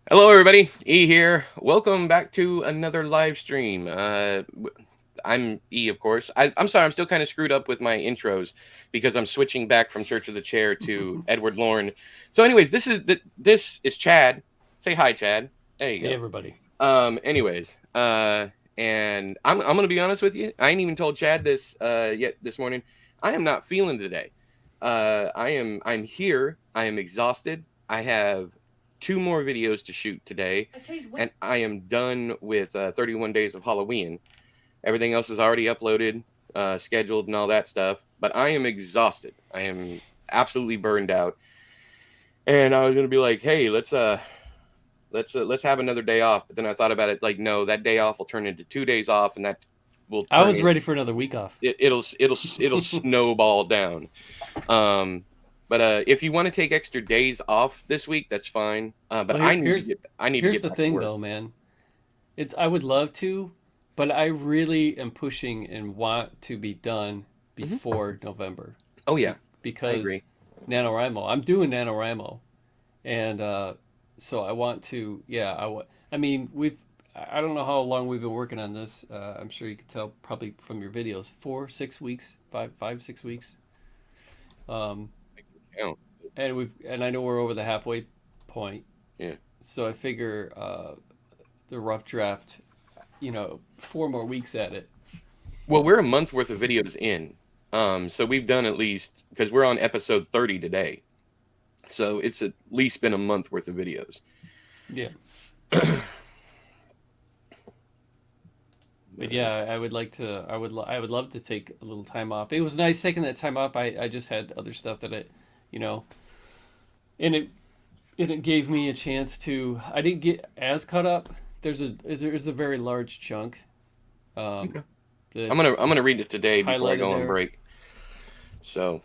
Hello, everybody. E here. Welcome back to another live stream. I'm E, of course. I'm sorry, I'm still kind of screwed up with my intros because I'm switching back from Church of the Chair to Edward Lorne. So, anyways, this is Chad. Say hi, Chad. There you Hey go. everybody. Anyways, and I'm gonna be honest with you. I ain't even told Chad this yet this morning. I am not feeling today. I'm here. I am exhausted. I have two more videos to shoot today, and I am done with 31 days of Halloween. Everything else is already uploaded, scheduled, and all that stuff. But I am exhausted. I am absolutely burned out. And I was gonna be like, hey, let's have another day off. But then I thought about it, like, no, that day off will turn into 2 days off, and that will I turn was in. ready for another week off. It'll snowball down. Um, but if you want to take extra days off this week, that's fine. But Well, I need to get here's the back to thing work. though, man. It's I would love to, but I really am pushing and want to be done Hmm. before November, Oh yeah, I agree. because NaNoWriMo. I'm doing NaNoWriMo, and so I want to. Yeah, I mean, I don't know how long we've been working on this. I'm sure you could tell probably from your videos. 4, 6 weeks, 5, 5, 6 weeks. Um, I can count. and I know we're over the halfway point, Yeah. so I figure the rough draft, 4 more weeks at it. Well, we're a month worth of videos in. So we've done at least because we're on episode 30 today. So it's at least been a month worth of videos. Yeah, But, but yeah, I would like to. I would love to take a little time off. It was nice taking that time off. I just had other stuff that you know, and it gave me a chance to. I didn't get as caught up. There's a very large chunk um, okay. that's I'm gonna read it today before I highlighted go on there. break. So,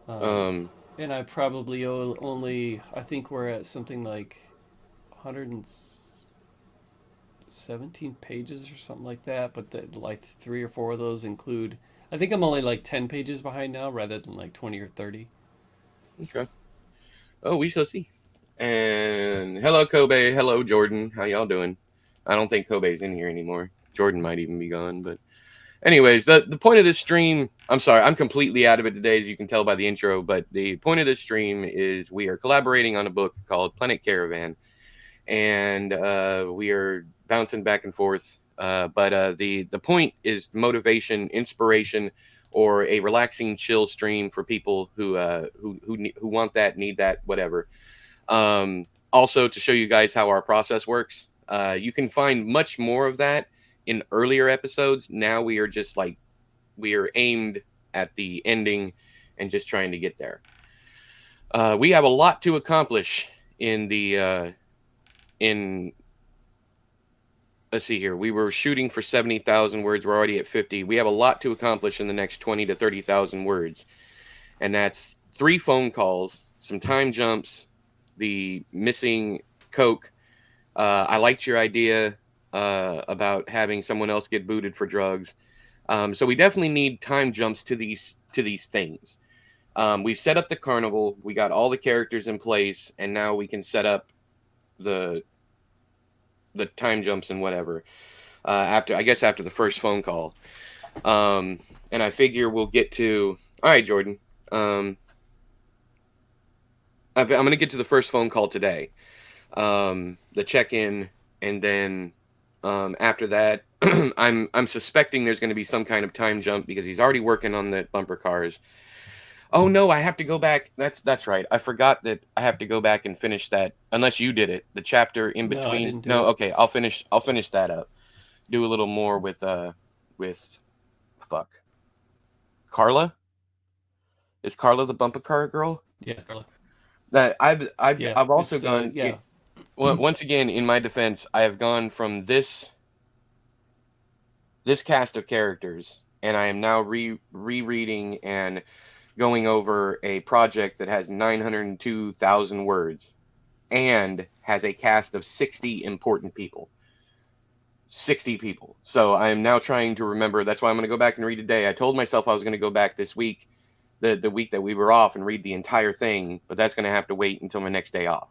Um, um, and I probably only, I think we're at something like 117 pages or something like that, but like 3 or 4 of those include, I think I'm only like 10 pages behind now rather than like 20 or 30. okay. Oh, we shall see. And hello, Kobe. Hello, Jordan. How y'all doing? I don't think Kobe's in here anymore. Jordan might even be gone. But, anyways, the point of this stream, I'm sorry, I'm completely out of it today, as you can tell by the intro. But the point of this stream is we are collaborating on a book called Planet Caravan. And we are bouncing back and forth. But the point is motivation, inspiration, or a relaxing, chill stream for people who want that, need that, whatever. Also, to show you guys how our process works, you can find much more of that in earlier episodes. Now we are just like we are aimed at the ending and just trying to get there. We have a lot to accomplish in the in let's see here. We were shooting for 70,000 words. We're already at 50. We have a lot to accomplish in the next 20 to 30,000 words. And that's 3 phone calls, some time jumps, the missing Coke. I liked your idea about having someone else get booted for drugs. So we definitely need time jumps to these things. We've set up the carnival. We got all the characters in place, and now we can set up the the time jumps and whatever. After I guess after the first phone call. Um, and I figure we'll get to. All right, Jordan. Um, I'm going to get to the first phone call today. The check in, and then after that, I'm suspecting there's going to be some kind of time jump because he's already working on the bumper cars. Oh no, I have to go back. That's right. I forgot that I have to go back and finish that. Unless you did it, the chapter in No, I between. didn't do No, it. okay. I'll finish that up. Do a little more with fuck Carla. Is Carla the bumper car girl? Yeah, Carla. That Yeah, I've also it's gone. yeah. Once again, in my defense, I have gone from this cast of characters, and I am now rereading and going over a project that has 902,000 words and has a cast of 60 important people. 60 people. So I am now trying to remember. That's why I'm going to go back and read today. I told myself I was going to go back this week, the week that we were off, and read the entire thing, but that's going to have to wait until my next day off.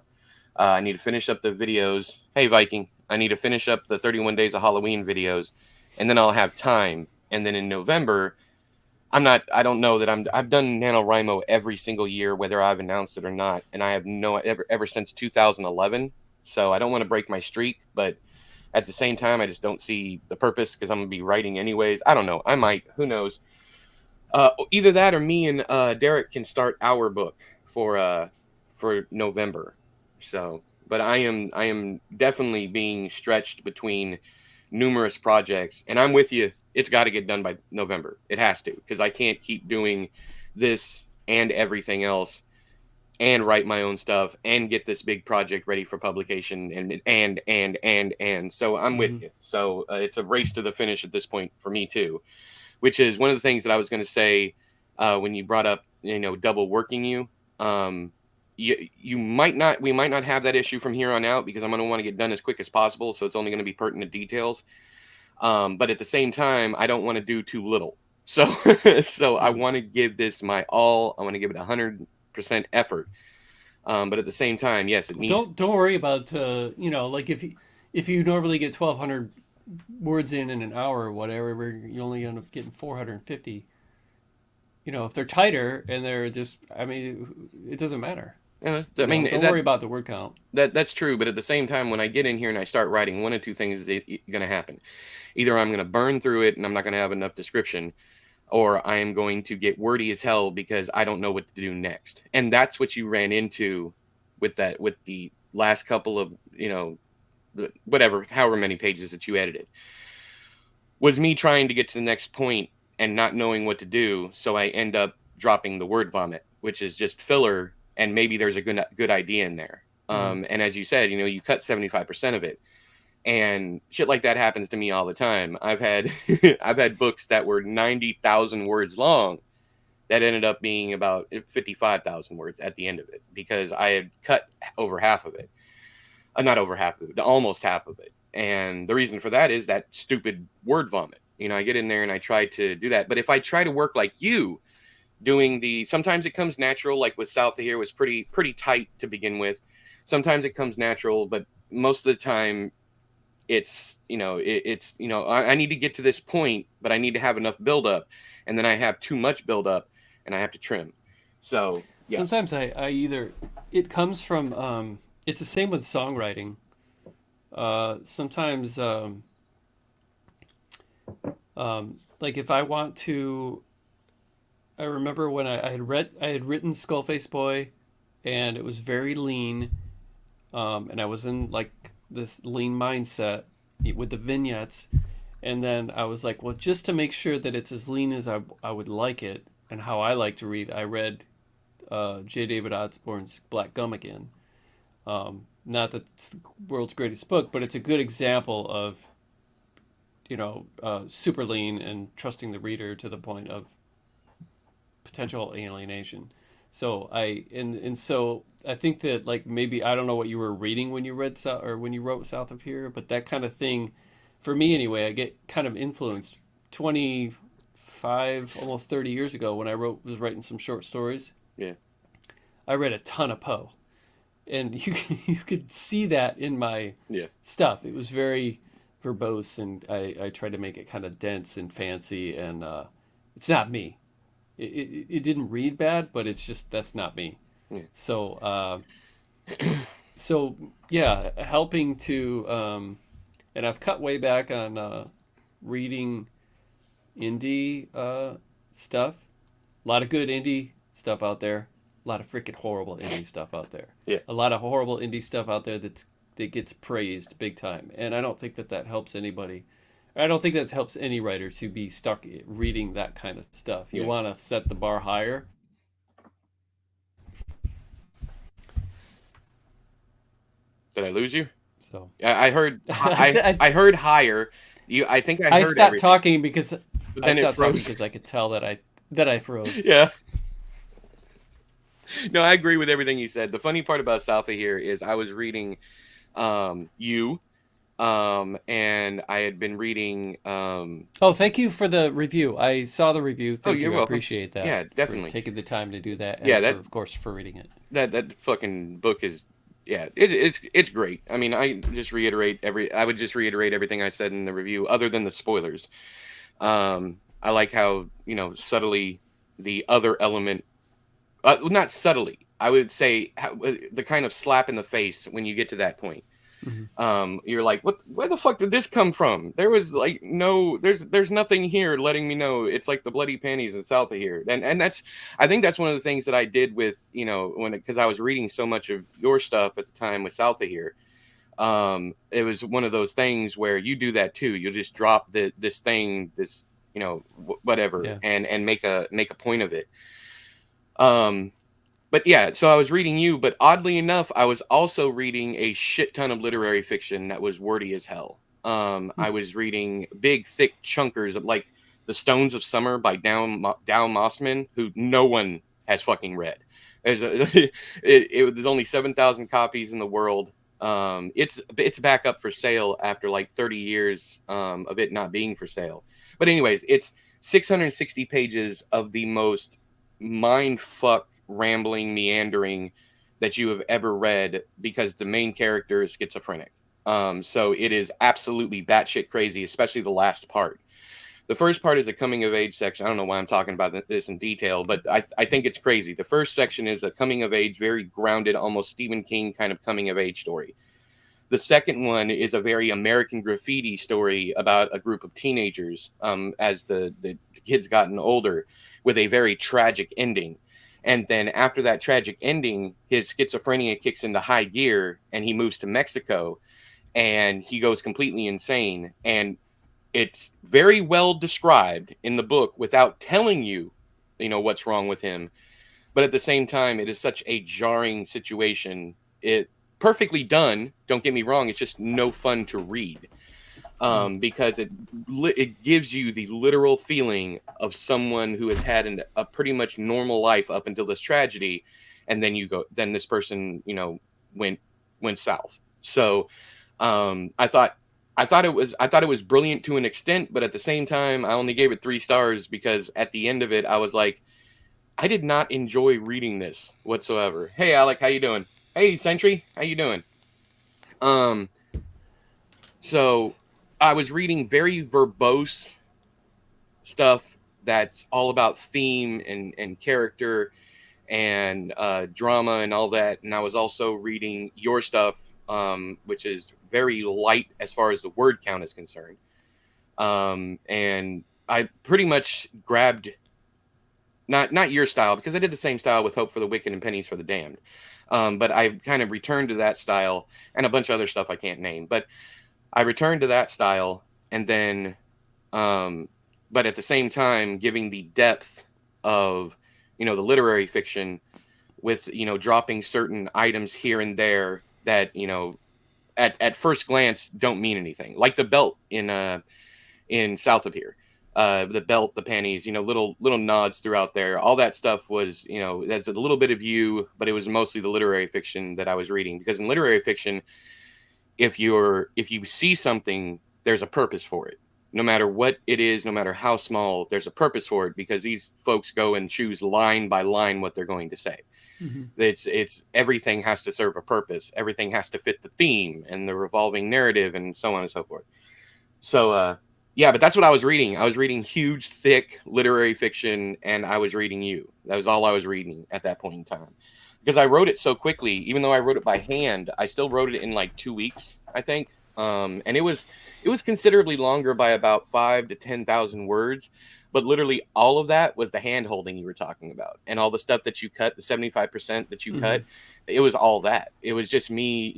I need to finish up the videos. Hey, Viking, I need to finish up the 31 Days of Halloween videos, and then I'll have time. And then in November, I don't know that I've done NaNoWriMo every single year, whether I've announced it or not. And I have ever since 2011. So I don't want to break my streak, but at the same time, I just don't see the purpose because I'm going to be writing anyways. I don't know. I might, who knows? Either that or me and Derek can start our book for November. So, but I am definitely being stretched between numerous projects, and I'm with you. It's got to get done by November. It has to, because I can't keep doing this and everything else and write my own stuff and get this big project ready for publication and so I'm with Mm-hmm. you. So it's a race to the finish at this point for me too, which is one of the things that I was going to say when you brought up, double working you. You might not, we might not have that issue from here on out because I'm going to want to get done as quick as possible. So it's only going to be pertinent details. But at the same time, I don't want to do too little. So, so I want to give this my all. I want to give it 100% effort. But at the same time, yes, it needs. Don't worry about like if you normally get 1,200 words in an hour or whatever, you only end up getting 450. If they're tighter and they're just, I mean, it doesn't matter. I mean, Don't worry about the word count. That's true. But at the same time, when I get in here and I start writing, one of two things is going to happen. Either I'm going to burn through it and I'm not going to have enough description, or I am going to get wordy as hell because I don't know what to do next. And that's what you ran into with the last couple of, whatever, however many pages that you edited, was me trying to get to the next point and not knowing what to do. So I end up dropping the word vomit, which is just filler. And maybe there's a good idea in there. Mm-hmm. And as you said, you cut 75% of it. And shit like that happens to me all the time. I've had I've had books that were 90,000 words long that ended up being about 55,000 words at the end of it because I had cut over half of it. Not over half of it, almost half of it. And the reason for that is that stupid word vomit. I get in there and I try to do that. But if I try to work like you, sometimes it comes natural, like with South of Here was pretty tight to begin with. Sometimes it comes natural, but most of the time I need to get to this point, but I need to have enough buildup, and then I have too much buildup, and I have to trim. So yeah. Sometimes I either, it comes from, it's the same with songwriting. Sometimes, like if I want to, I remember when I had written Skullface Boy, and it was very lean, and I was in like this lean mindset with the vignettes, and then I was like, well, just to make sure that it's as lean as I would like it and how I like to read, I read J. David Osborne's Black Gum again. Not that it's the world's greatest book, but it's a good example of super lean and trusting the reader to the point of potential alienation. So so I think that, like, maybe I don't know what you were reading when you read or when you wrote South of Here, but that kind of thing, for me anyway, I get kind of influenced. 25, almost 30 years ago, when I was writing some short stories, Yeah. I read a ton of Poe, and you could see that in my Yeah. stuff. It was very verbose, and I tried to make it kind of dense and fancy, and it's not me. It didn't read bad, but it's just, that's not me. Yeah. So so yeah, helping to and I've cut way back on reading indie stuff. A lot of good indie stuff out there. A lot of freaking horrible indie stuff out there. Yeah. A lot of horrible indie stuff out there that gets praised big time, and I don't think that helps anybody. I don't think that helps any writer to be stuck reading that kind of stuff. You want to set the bar higher. Did I lose you? So I heard I heard higher. I think I heard stopped everything. talking because But I then it stopped talking froze. because I could tell that I froze. Yeah. No, I agree with everything you said. The funny part about South of Here is I was reading you and I had been reading Oh, thank you for the review. I saw the review. Thank you. you're I welcome. appreciate that. Yeah, definitely. For taking the time to do that. And Yeah, that of course, for reading it. that fucking book is yeah, it's great. I mean, I would just reiterate everything I said in the review, other than the spoilers. I like how, subtly the other element, not subtly, I would say the kind of slap in the face when you get to that point. Mm-hmm. You're like, what? Where the fuck did this come from? There was like no, there's nothing here letting me know it's like the bloody panties in south of here, and that's, I think that's one of the things that I did with, when, because I was reading so much of your stuff at the time with south of here. It was one of those things where you do that too. You'll just drop this thing, this, whatever, Yeah. and make a point of it. Um, but yeah, so I was reading you, but oddly enough, I was also reading a shit ton of literary fiction that was wordy as hell. I was reading big, thick chunkers of like The Stones of Summer by Dow Mossman, who no one has fucking read. There's only 7,000 copies in the world. It's back up for sale after like 30 years of it not being for sale. But anyways, it's 660 pages of the most mind fuck rambling meandering that you have ever read, because the main character is schizophrenic. So it is absolutely batshit crazy, especially the last part. The first part is a coming of age section. I don't know why I'm talking about this in detail, but I think it's crazy. The first section is a coming of age, very grounded, almost Stephen King kind of coming of age story. The second one is a very American Graffiti story about a group of teenagers, as the kids gotten older, with a very tragic ending. And then after that tragic ending, his schizophrenia kicks into high gear and he moves to Mexico and he goes completely insane. And it's very well described in the book without telling you, what's wrong with him. But at the same time, it is such a jarring situation. It perfectly done. Don't get me wrong. It's just no fun to read, because it gives you the literal feeling of someone who has had a pretty much normal life up until this tragedy, and then this person, went went south. So I thought it was brilliant to an extent, but at the same time, I only gave it 3 stars because at the end of it, I was like, I did not enjoy reading this whatsoever. Hey, Alec, how you doing? Hey, Sentry, how you doing? Um, so I was reading very verbose stuff that's all about theme and character and drama and all that. And I was also reading your stuff, which is very light as far as the word count is concerned. And I pretty much grabbed not your style, because I did the same style with Hope for the Wicked and Pennies for the Damned. But I kind of returned to that style and a bunch of other stuff I can't name. But I returned to that style, and then, but at the same time, giving the depth of, the literary fiction with, dropping certain items here and there that, at first glance don't mean anything, like the belt in South of here. The belt, the panties, little nods throughout there. All that stuff was, that's a little bit of you, but it was mostly the literary fiction that I was reading. Because in literary fiction, if you see something, there's a purpose for it. No matter what it is, no matter how small, there's a purpose for it, because these folks go and choose line by line what they're going to say. Mm-hmm. It's everything has to serve a purpose. Everything has to fit the theme and the revolving narrative and so on and so forth. So yeah, but that's what I was reading. I was reading huge, thick literary fiction, and I was reading you. That was all I was reading at that point in time. Because I wrote it so quickly, even though I wrote it by hand, I still wrote it in like 2 weeks, I think. And it was considerably longer by about 5 to 10,000 words, but literally all of that was the hand holding you were talking about, and all the stuff that you cut, the 75% that you Mm-hmm. cut. It was all that. It was just me,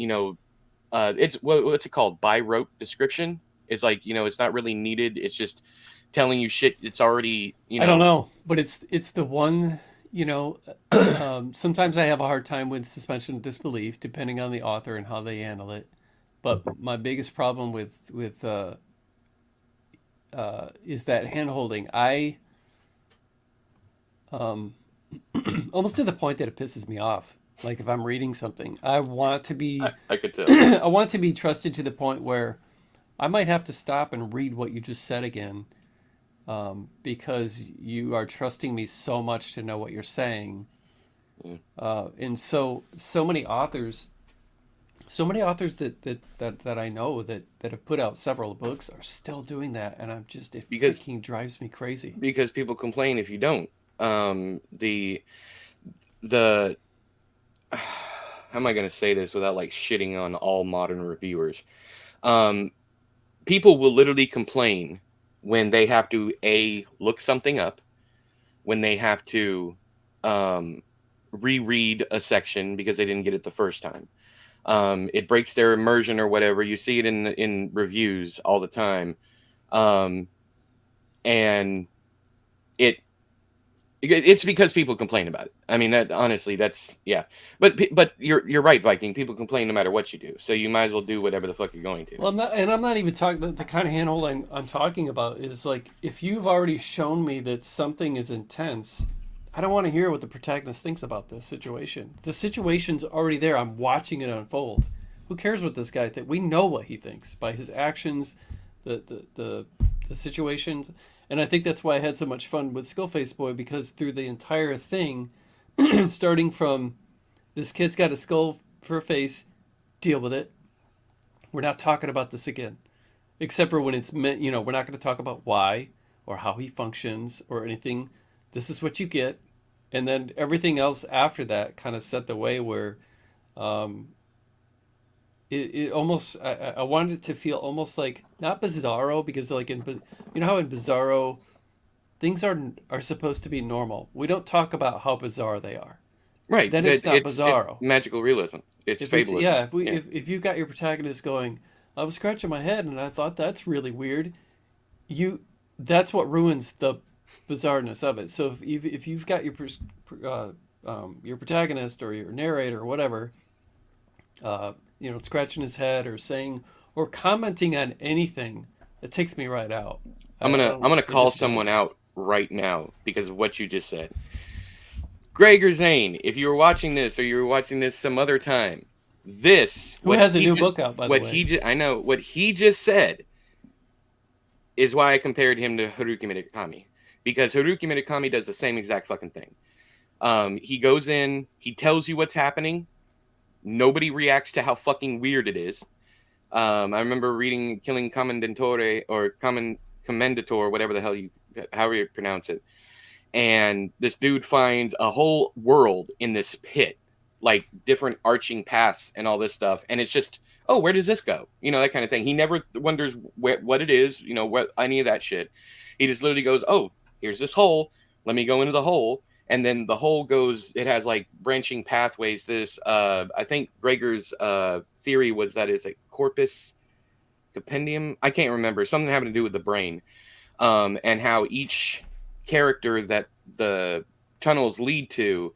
it's what's it called? By rote description. It's like, it's not really needed. It's just telling you shit. It's already, I don't know, but it's the one. Sometimes I have a hard time with suspension of disbelief, depending on the author and how they handle it. But my biggest problem with is that hand holding. I almost to the point that it pisses me off. Like if I'm reading something, I want to be I could tell. I want to be trusted to the point where I might have to stop and read what you just said again, because you are trusting me so much to know what you're saying. Yeah. And so many authors, so many authors that I know that have put out several books are still doing that, and it because freaking drives me crazy. people complain if you don't. The how am I going to say this without like shitting on all modern reviewers? Um, People will literally complain when they have to look something up, when they have to um, reread a section because they didn't get it the first time. It breaks their immersion or whatever. You see it in reviews all the time, um, and it it's because people complain about it. I mean, that honestly, that's yeah. But you're right, Viking. People complain no matter what you do, so you might as well do whatever the fuck you're going to. Well, I'm not even talking. The kind of handhold I'm talking about is like if you've already shown me that something is intense, I don't want to hear what the protagonist thinks about this situation. The situation's already there. I'm watching it unfold. Who cares what this guy thinks? We know what he thinks by his actions, the situations, and I think that's why I had so much fun with Skullface Boy because through the entire thing, starting from this kid's got a skull for a face, deal with it. We're not talking about this again, except for when it's meant. We're not going to talk about why or how he functions or anything. This is what you get, and then everything else after that kind of set the way where um, it almost I wanted it to feel almost like not Bizarro because like how in Bizarro things are supposed to be normal. We don't talk about how bizarre they are. Right. Then it's not It's Bizarro. magical realism. It's If it's fabulism. yeah, Yeah. if you've got your protagonist going, I was scratching my head and I thought that's really weird. You That's what ruins the bizarreness of it. So if you've got your protagonist or your narrator or whatever, scratching his head or saying or commenting on anything, it takes me right out. I I'm don't. gonna It call just someone does. out right now because of what you just said. Gregor Zane, if you were watching this or you were watching this some other time, this Who has a new book out, by the way? I know what he just said is why I compared him to Haruki Murakami, because Haruki Murakami does the same exact fucking thing. He goes in, he tells you what's happening. Nobody reacts to how fucking weird it is. I remember reading Killing Commendatore or Commendator, whatever the hell however you pronounce it. And this dude finds a whole world in this pit, like different arching paths and all this stuff. And it's just, oh, where does this go? That kind of thing. He never wonders what it is, what any of that shit. He just literally goes, oh, here's this hole. Let me go into the hole. And then the hole goes, it has like branching pathways. I think Gregor's theory was that it's a corpus compendium. I can't remember. Something having to do with the brain. And how each character that the tunnels lead to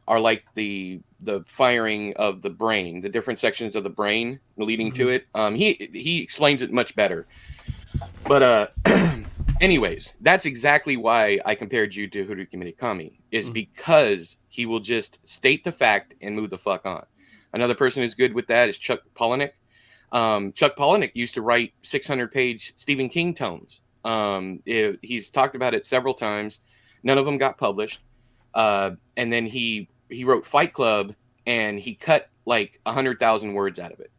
are like the firing of the brain, the different sections of the brain leading Mm-hmm. to it. He explains it much better. But anyways, that's exactly why I compared you to Haruki Murakami, is Mm-hmm. because he will just state the fact and move the fuck on. Another person who's good with that is Chuck Palahniuk. Chuck Palahniuk used to write 600-page Stephen King tomes. He's talked about it several times. None of them got published. And then he wrote Fight Club, and he cut like 100,000 words out of it,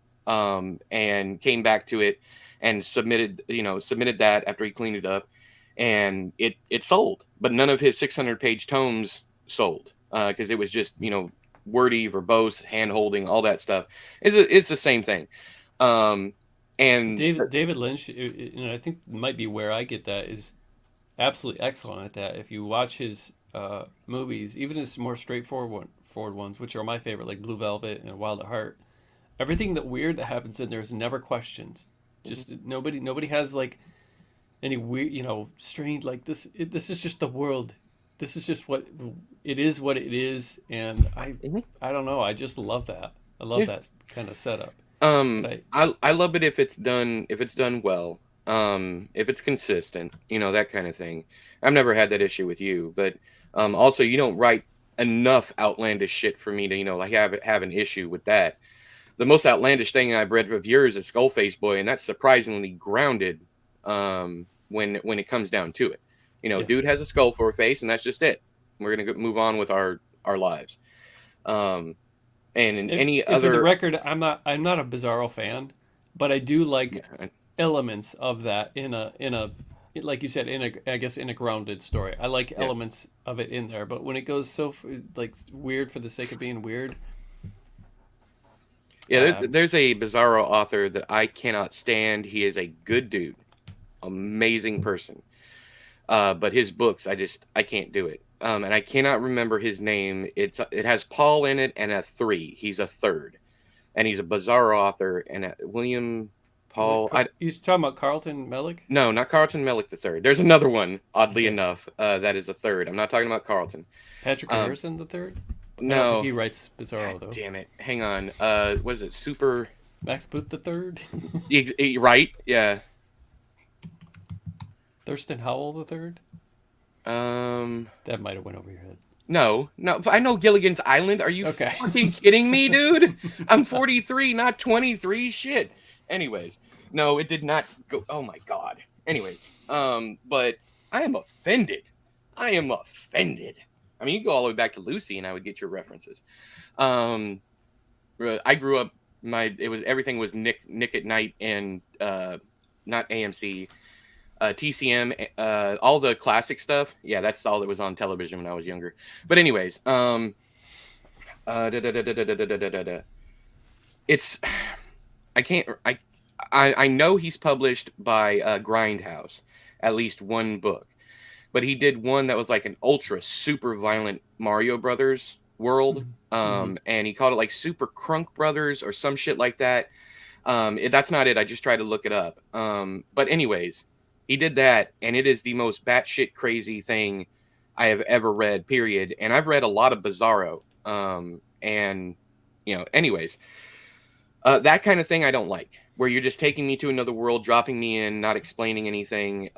and came back to it and submitted that after he cleaned it up, and it sold. But none of his 600-page tomes sold because it was just wordy, verbose, hand holding, all that stuff. It's the same thing. Um, and David Lynch, I think might be where I get that is absolutely excellent at that. If you watch his movies, even his more forward ones, which are my favorite, like Blue Velvet and Wild at Heart, everything that weird that happens in there is never questioned. Just nobody has like any weird, strange like this. This is just the world. This is just what it is. What it is, and Mhm. I don't know. I just love that. I love Yeah. that kind of setup. But I love it if it's done well. If it's consistent, that kind of thing. I've never had that issue with you, but also you don't write enough outlandish shit for me to like have an issue with that. The most outlandish thing I've read of yours is Skullface Boy, and that's surprisingly grounded. When it comes down to it, yeah, dude has a skull for a face, and that's just it. We're gonna move on with our lives. Um, And in And, any and for the other, record, I'm not a Bizarro fan, but I do like yeah, elements of that in a like you said, in a, I guess, in a grounded story. I like yeah, elements of it in there, but when it goes so like weird for the sake of being weird, yeah. um, There's a Bizarro author that I cannot stand. He is a good dude, amazing person. But his books, I can't do it. And I cannot remember his name. It has Paul in it and a three. He's a third, and he's a Bizarro author. And William is it Paul. I you talking about Carlton Melick? No, not Carlton Mellick the third. There's another one, oddly Okay, enough, that is a third. I'm not talking about Carlton. Patrick Um, Harrison the third. I don't think no, he writes God Bizarro though. damn it. Hang on. What is it? Super. Max Booth the third, Right? Yeah. Thurston Howell the third. Um. That might have went over your head. No, no. I know Gilligan's Island. Are you Okay. fucking kidding me, dude? I'm 43, not 23. Shit. Anyways, no, it did not go. Oh my god. Anyways, but I am offended. I am offended. I mean, you go all the way back to Lucy, and I would get your references. Um, I grew up. Everything was Nick at Night and not AMC, TCM, all the classic stuff. Yeah, that's all that was on television when I was younger. But anyways, it's I can't I know he's published by Grindhouse at least one book, but he did one that was like an ultra super violent Mario Brothers world, Mm-hmm. and he called it like Super Crunk Brothers or some shit like that. That's not it. I just tried to look it up. But anyways, he did that, and it is the most batshit crazy thing I have ever read. Period. And I've read a lot of Bizarro. And anyways, that kind of thing I don't like, where you're just taking me to another world, dropping me in, not explaining anything.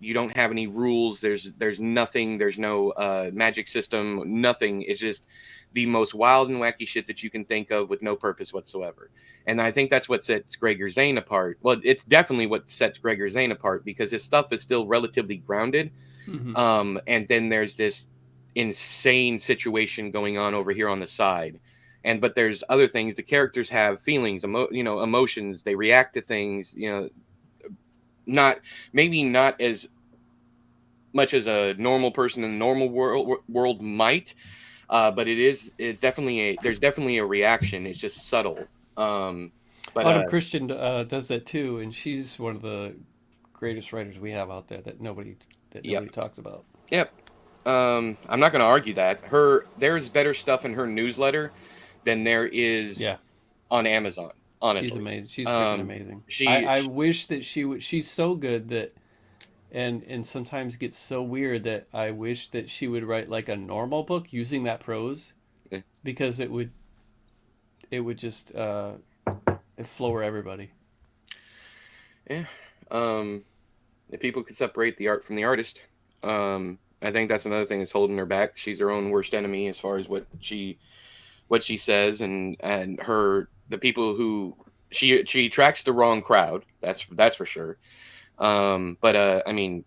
You don't have any rules. There's nothing. There's no magic system. Nothing. It's just the most wild and wacky shit that you can think of with no purpose whatsoever. And I think that's what sets Gregor Zane apart. Well, it's definitely what sets Gregor Zane apart because his stuff is still relatively grounded. Mm-hmm. And then there's this insane situation going on over here on the side. But there's other things. The characters have feelings, emotions. They react to things. Not maybe not as much as a normal person in the normal world might. But it's definitely there's definitely a reaction. It's just subtle. Um, but Autumn Christian does that too, and she's one of the greatest writers we have out there that Yep, nobody talks about. yep. I'm not going to argue that there's better stuff in her newsletter than there is Yeah, on Amazon. she's Honestly, amazing. She's freaking amazing. she, I wish that she would. She's so good that, and sometimes gets so weird that I wish that she would write like a normal book using that prose, eh, because it would just floor everybody. yeah. If people could separate the art from the artist, I think that's another thing that's holding her back. She's her own worst enemy as far as what she says, and the people who she attracts the wrong crowd. That's for sure. But I mean,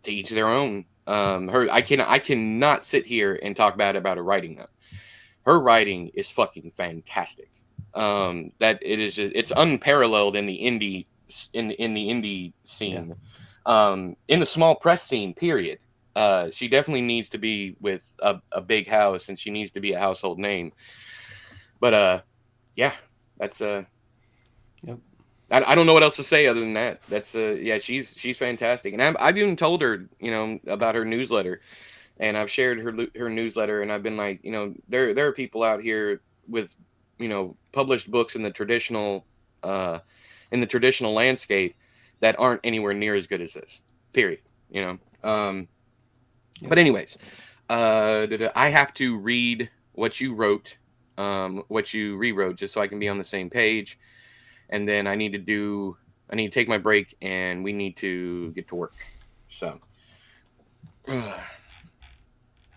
to each their own. I cannot sit here and talk bad about her writing though. Her writing is fucking fantastic. That it is just, it's unparalleled in the indie Yeah. scene, in the small press scene. Period. She definitely needs to be with a big house, and she needs to be a household name. But yeah, that's Yep. I don't know what else to say other than that. That's yeah, she's fantastic, and I've even told her about her newsletter, and I've shared her newsletter, and I've been like, there are people out here with published books uh in the traditional landscape that aren't anywhere near as good as this. Period. You know. Yep. But anyways, I have to read what you wrote, what you rewrote, just so I can be on the same page, and then I need to take my break, and we need to get to work. So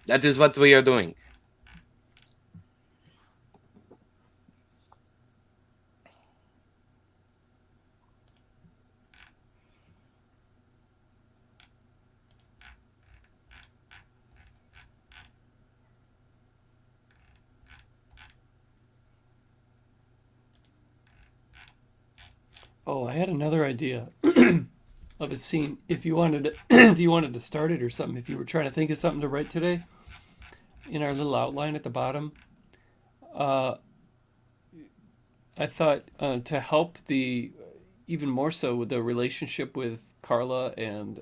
that is what we are doing. Oh, I had another idea of a scene. If you wanted to, if you wanted to start it or something, if you were trying to think of something to write today, in our little outline at the bottom, uh, I thought to help the even more so with the relationship with Carla and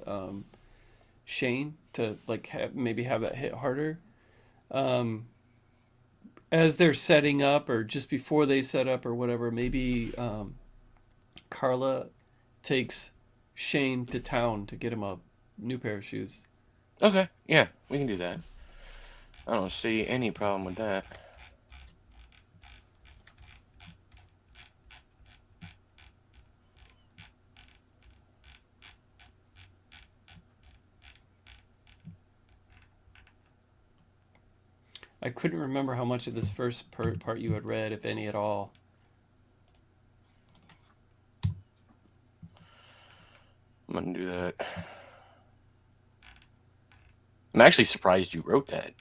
Shane to like maybe have that hit harder. Um, as they're setting up or just before they set up or whatever, maybe Carla takes Shane to town to get him a new pair of shoes. Okay, yeah, we can do that. I don't see any problem with that. I couldn't remember how much of this first part you had read, if any at all. I'm gonna do that. I'm actually surprised you wrote that.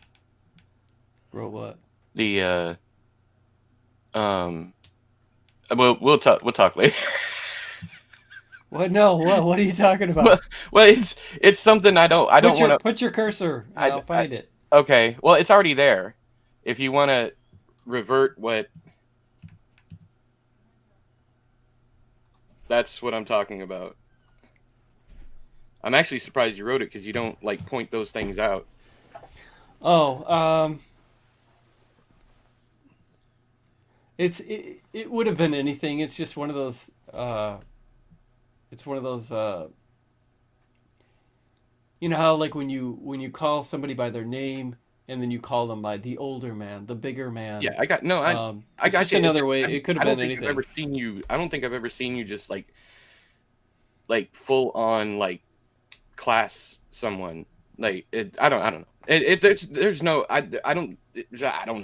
Wrote what? The we'll talk later. What? No. What are you talking well, about? well, it's something I don't want to. Put your cursor and I'll I find it. okay. Well, it's already there. If you want to revert what, that's what I'm talking about. I'm actually surprised you wrote it because you don't like point those things out. Oh, it would have been anything. It's just one of those. It's one of those. You know how like when you call somebody by their name and then you call them by the older man, the bigger man. Yeah, I got no. I It's got just you. another way. It could have I don't been think I've anything. ever seen you. I don't think I've ever seen you just like full on like class someone like it. I don't know. There's no. I don't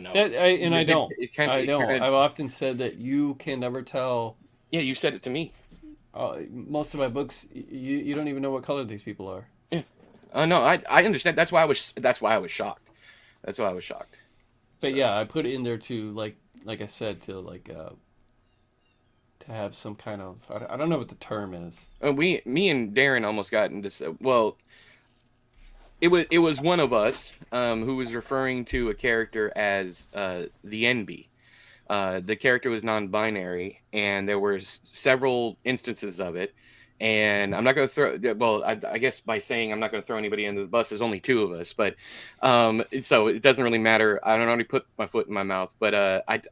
know. I don't. I It don't. kind I've of. often said that you can never tell. Yeah, you said it to me. Most of my books, you don't even know what color these people are. Yeah. No, I understand. That's why I was. That's why I was shocked. That's why I was shocked. But So yeah, I put it in there to like I said to to have some kind of I don't know what the term is. me and Darren almost got into. Well, it was one of us who was referring to a character as the NB. The character was non-binary, and there were several instances of it. And I'm not going to throw. Well, I guess by saying I'm not going to throw anybody under the bus, there's only two of us, but so it doesn't really matter. I don't already put my foot in my mouth, but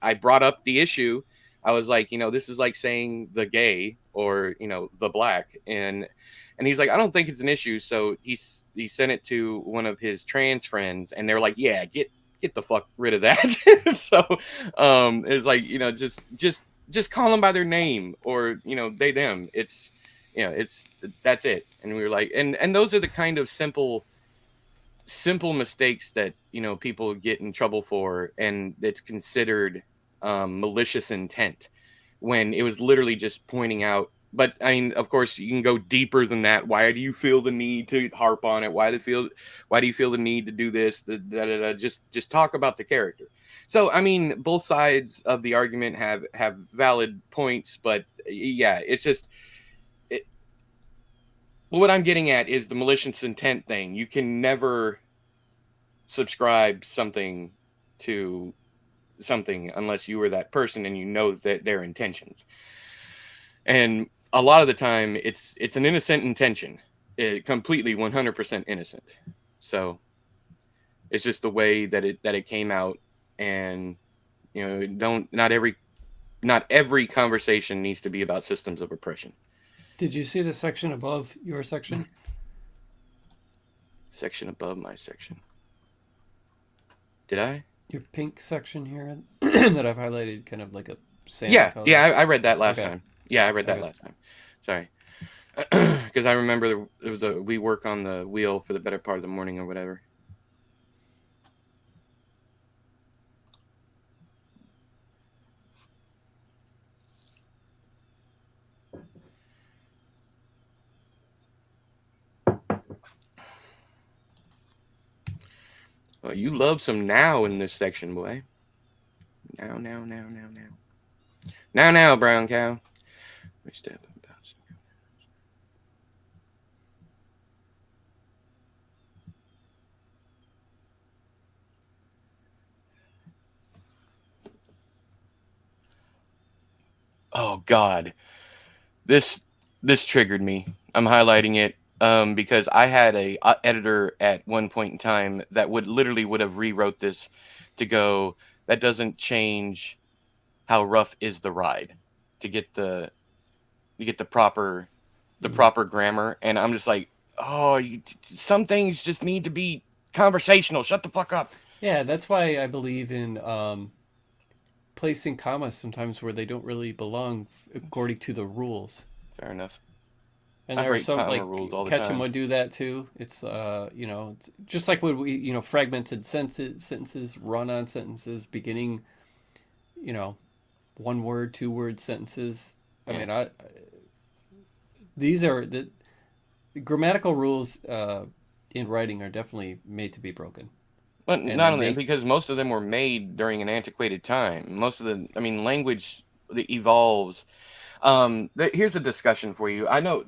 I brought up the issue. I was like, this is like saying the gay or the black, and he's like, I don't think it's an issue. So he sent it to one of his trans friends, and they're like, yeah, get the fuck rid of that. So it's like just call them by their name or they them. It's that's it. And we were like, and those are the kind of simple mistakes that people get in trouble for, and it's considered malicious intent when it was literally just pointing out. But I mean, of course, you can go deeper than that. Why do you feel the need to harp on it? Why do you feel the need to do this? Just talk about the character. So I mean, both sides of the argument have valid points, but yeah, it's just what I'm getting at is the malicious intent thing. You can never subscribe something to something unless you were that person and that their intentions. And a lot of the time, it's an innocent intention, completely 100% innocent. So it's just the way that it came out, and not every conversation needs to be about systems of oppression. Did you see the section above your section? Section above my section. Did I? Your pink section here that I've highlighted, kind of like a sand color. Yeah. I read that last Okay. time. Yeah, I read that last time. Sorry, because I remember we work on the wheel for the better part of the morning or whatever. Well, you love some now in this section, boy. Now, brown cow. We step back. Oh God, this this triggered me. I'm highlighting it because I had a editor at one point in time that would have rewrote this to go. That doesn't change how rough is the ride to get the Mm. proper grammar, and I'm just like, oh, some things just need to be conversational. Shut the fuck up. Yeah, that's why I believe in placing commas sometimes where they don't really belong according to the rules. Fair enough. And I there are break some comma rules like all the Ketchum time. would do that too. It's it's just like when we fragmented sentences, run-on sentences, beginning, you know, one word, two word sentences. I Yeah. mean, I these are the grammatical rules in writing are definitely made to be broken, But and they not only make because most of them were made during an antiquated time. Most of the, I mean, language that evolves. Here's a discussion for you. I know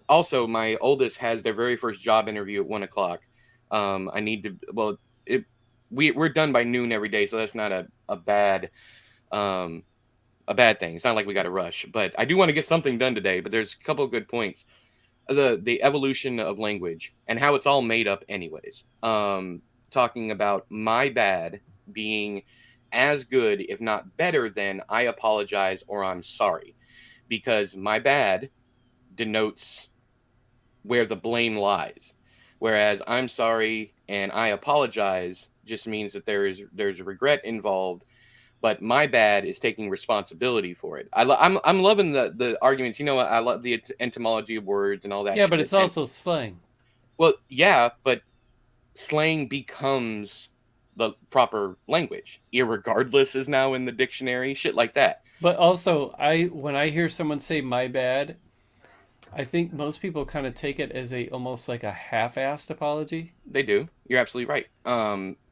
also my oldest has their very first job interview at 1 o'clock. I need to, well, it, we're done by noon every day, so that's not um, a bad thing. It's not like we got to rush, but I do want to get something done today. But there's a couple of good points. The evolution of language and how it's all made up, anyways. Talking about my bad being as good, if not better, than I apologize or I'm sorry, because my bad denotes where the blame lies, whereas I'm sorry and I apologize just means that there's regret involved, but my bad is taking responsibility for it. I'm loving the arguments. You know, I love the etymology of words and all that yeah, but shit. it's And also slang. well, yeah, but slang becomes the proper language. Irregardless is now in the dictionary. Shit like that. But also, I when I hear someone say "my bad," I think most people kind of take it as a almost like a half-assed apology. They do. You're absolutely right.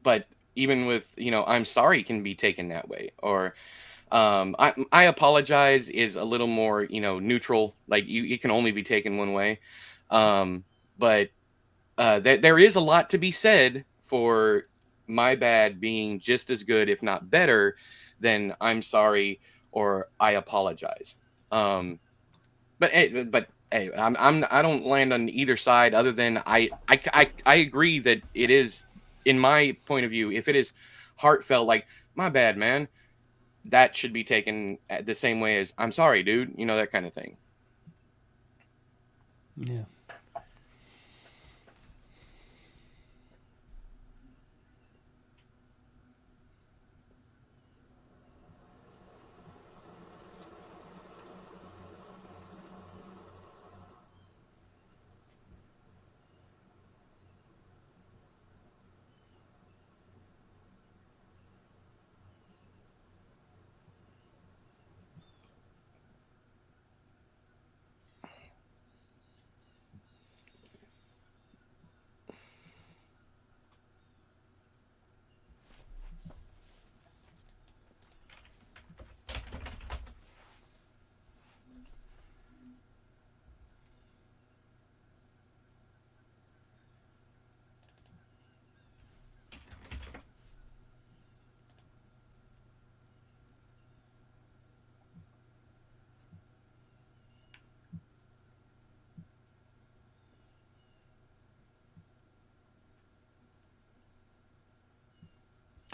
But even with I'm sorry can be taken that way, or I apologize is a little more neutral. Like it can only be taken one way. Um, but there is a lot to be said for my bad being just as good, if not better, than I'm sorry or I apologize. Um, but hey, I don't land on either side other than I agree that it is, in my point of view, if it is heartfelt, like my bad, man, that should be taken the same way as I'm sorry, dude. That kind of thing. Yeah.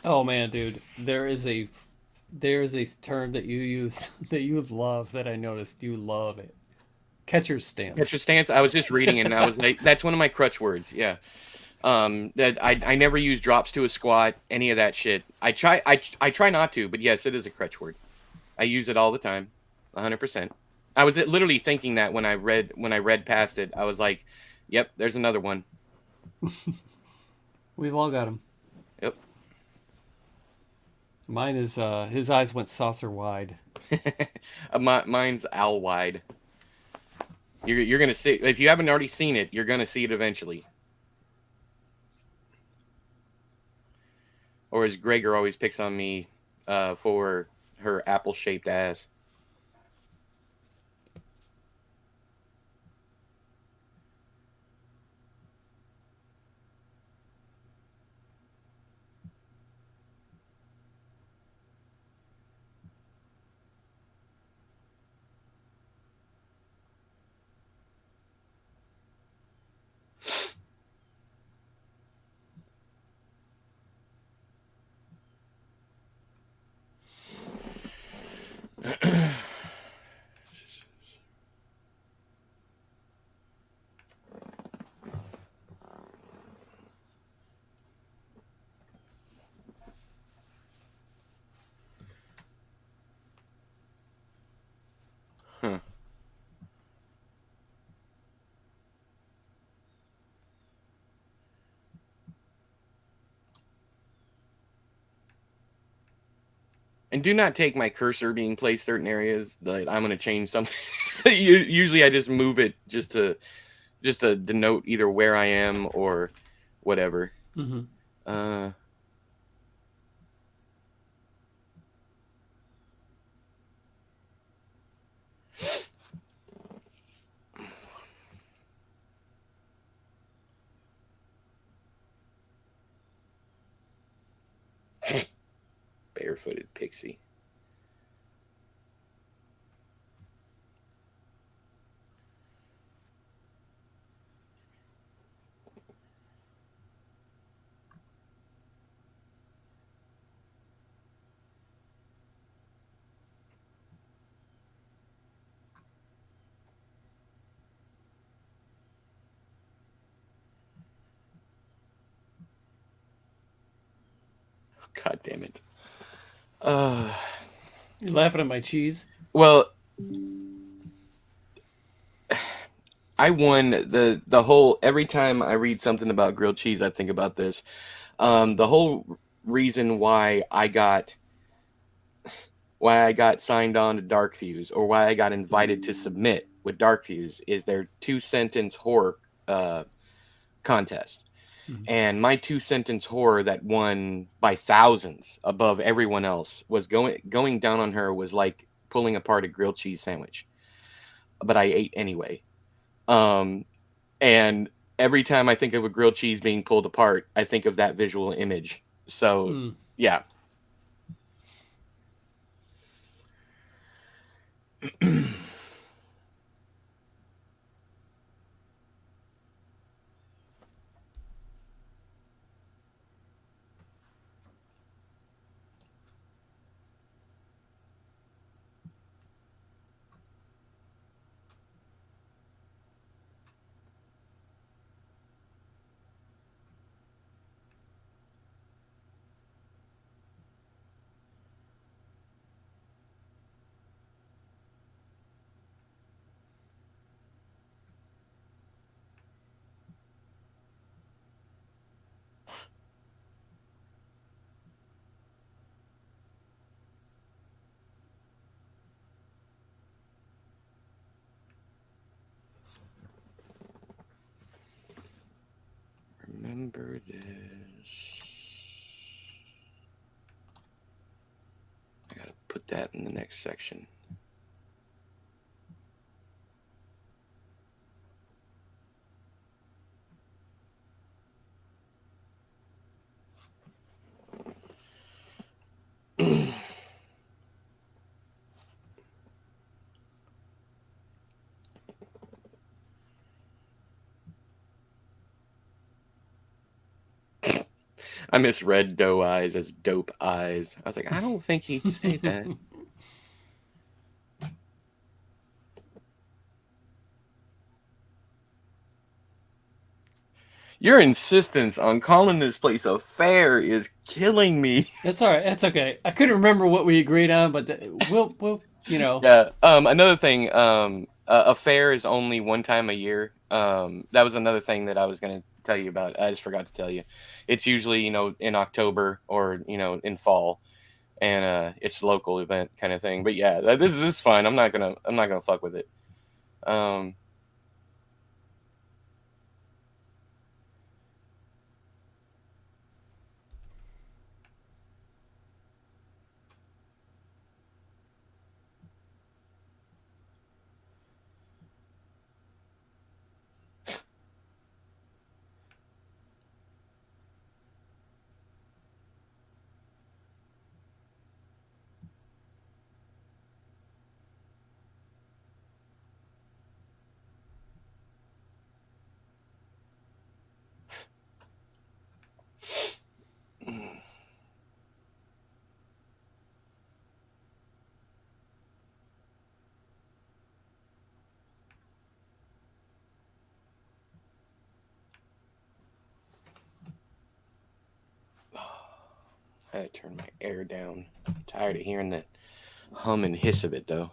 Oh man, dude, there is a term that you use that you love that I noticed you love it. Catcher's stance. Catcher stance. I was just reading it and I was like, that's one of my crutch words. Yeah. That I never use drops to a squat, any of that shit. I try not to, but yes, it is a crutch word. I use it all the time, 100%. I was literally thinking that when I read past it, I was like, "Yep, there's another one." We've all got him. Yep. Mine is his eyes went saucer wide. Mine's owl wide. You're gonna see, if you haven't already seen it, you're gonna see it eventually. Or as Gregor always picks on me for her apple shaped ass. And do not take my cursor being placed certain areas that I'm going to change something. Usually I just move it just to denote either where I am or whatever. Mm-hmm. Uh, Barefooted pixie. God damn it. Uh, You're laughing at my cheese. well, I won the whole. Every time I read something about grilled cheese, I think about this. The whole reason why I got signed on to Dark Fuse, or why I got invited to submit with Dark Fuse, is their 2 sentence horror uh, contest. Mm-hmm. And my 2 sentence horror that won by thousands above everyone else was going down on her was like pulling apart a grilled cheese sandwich. But I ate anyway. Um, and every time I think of a grilled cheese being pulled apart, I think of that visual image. So Mm. yeah. Remember this. I gotta put that in the next section. I misread doe eyes as dope eyes. I was like, I don't think he'd say that. Your insistence on calling this place a fair is killing me. That's all right. That's okay. I couldn't remember what we agreed on, but we'll Yeah. Another thing. A fair is only one time a year. That was another thing that I was gonna tell you about. I just forgot to tell you. It's usually in October or in fall, and it's a local event kind of thing. But yeah, this is fine. I'm not gonna fuck with it. Um, I had to turn my air down. I'm tired of hearing that hum and hiss of it though.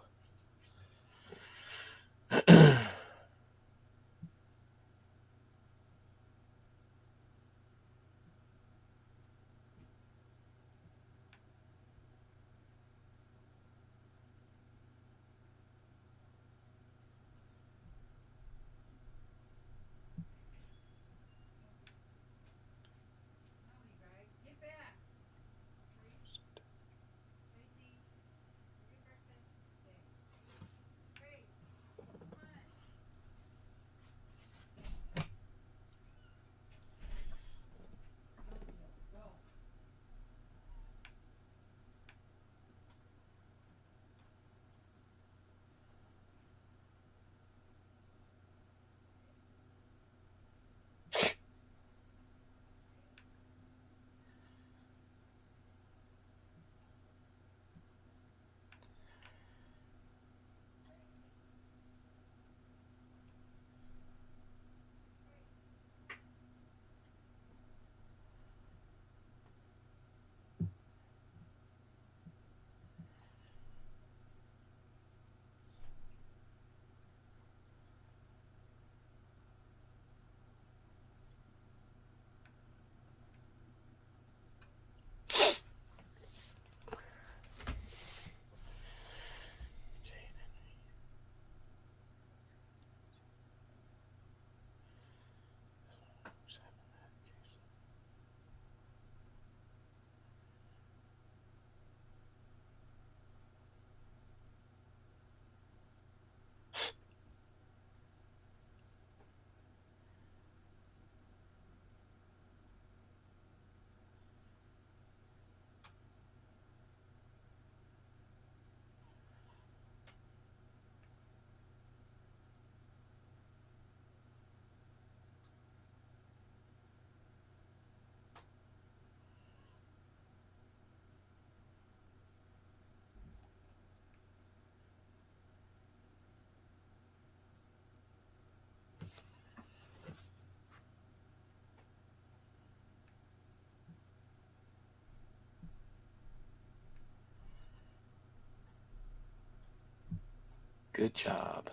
Good job.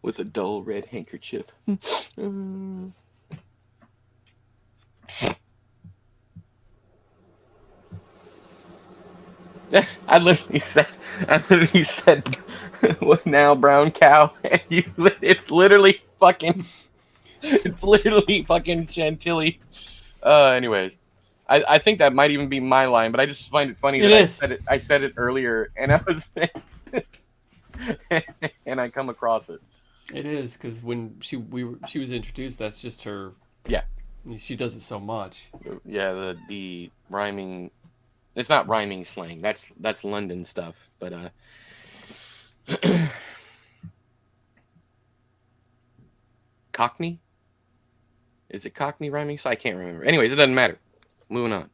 With a dull red handkerchief. I literally said, what now, brown cow? And it's literally fucking Chantilly. Anyways, I think that might even be my line, but I just find it funny It that is. I said it earlier, and I was and I come across it. It is because when she was introduced, that's just her. Yeah, I mean, she does it so much. yeah. The rhyming. It's not rhyming slang. That's London stuff. But Cockney. Is it Cockney rhyming? So I can't remember. Anyways, it doesn't matter. Moving on.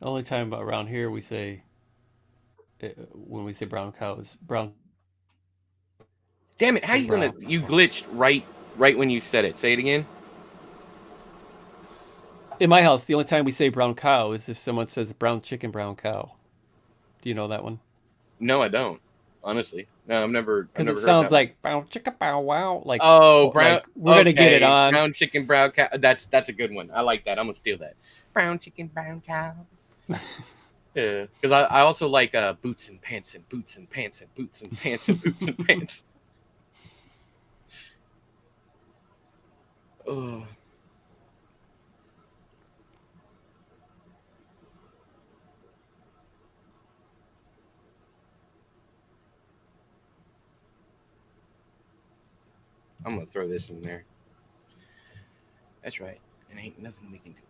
The only time around here we say when we say brown cow is brown. Damn it! How you gonna? Brown. You glitched right when you said it. Say it again. In my house, the only time we say brown cow is if someone says brown chicken, brown cow. Do you know that one? No, I don't. Honestly, no, I've never Because it heard that sounds one. like brown chicken, bow wow. Oh, brown. We're gonna get it Okay, on. brown chicken, brown cow. That's a good one. I like that. I'm gonna steal that. Brown chicken, brown cow. Yeah, because I also like boots and pants and boots and pants and boots and pants and boots and pants. Oh. I'm gonna throw this in there. That's right. And ain't nothing we can do about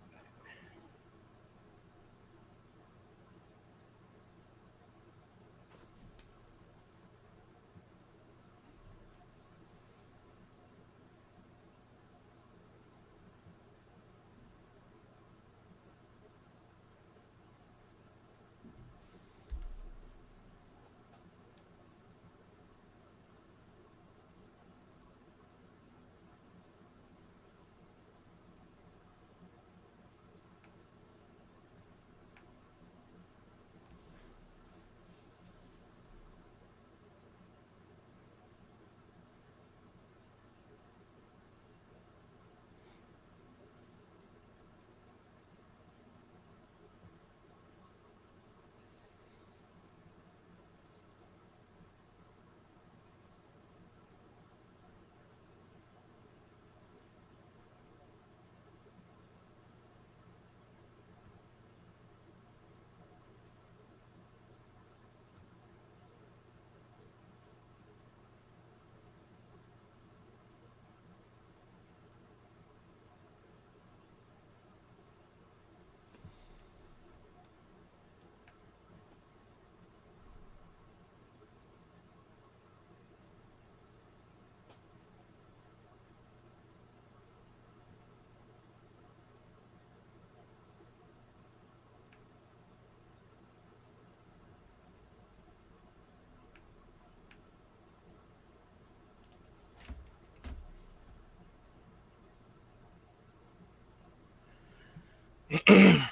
it.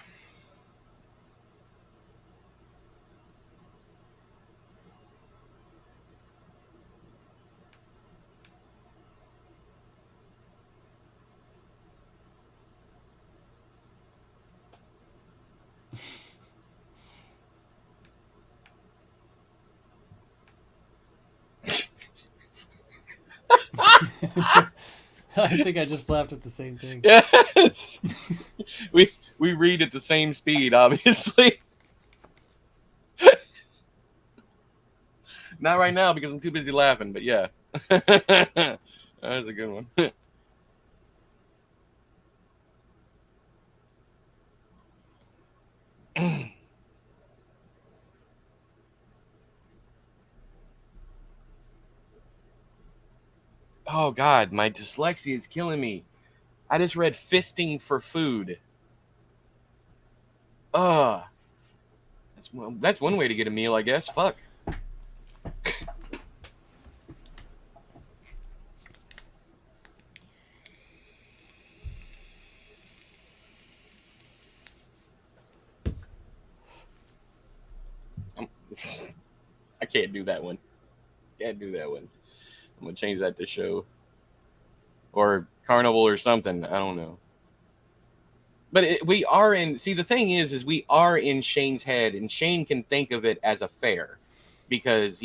I think I just laughed at the same thing. Yes. we read at the same speed, obviously. Not right now because I'm too busy laughing, but yeah. That was a good one. Oh God, my dyslexia is killing me. I just read fisting for food. That's one way to get a meal, I guess. Fuck. can't do that one. Can't do that one. I'm gonna change that to show or carnival or something. I don't know. But we are in. See, the thing is we are in Shane's head, and Shane can think of it as a fair, because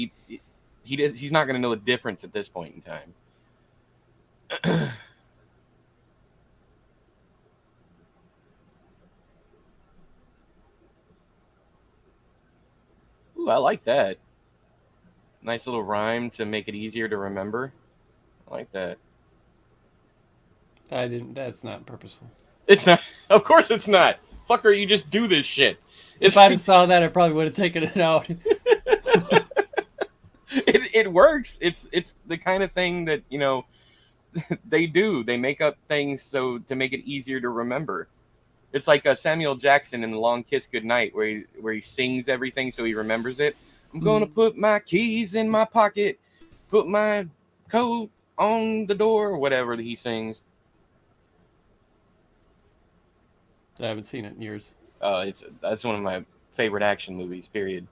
he's not going to know the difference at this point in time. Ooh, I like that. Nice little rhyme to make it easier to remember. I like that. I didn't. That's not purposeful. It's not. Of course, it's not. Fucker, you just do this shit. If It's I'd have saw that, I probably would have taken it out. it works. It's the kind of thing that they do. They make up things so to make it easier to remember. It's like Samuel Jackson in The Long Kiss Goodnight, where he sings everything so he remembers it. I'm gonna put my keys in my pocket, put my coat on the door, whatever he sings. I haven't seen it in years. That's one of my favorite action movies. Period.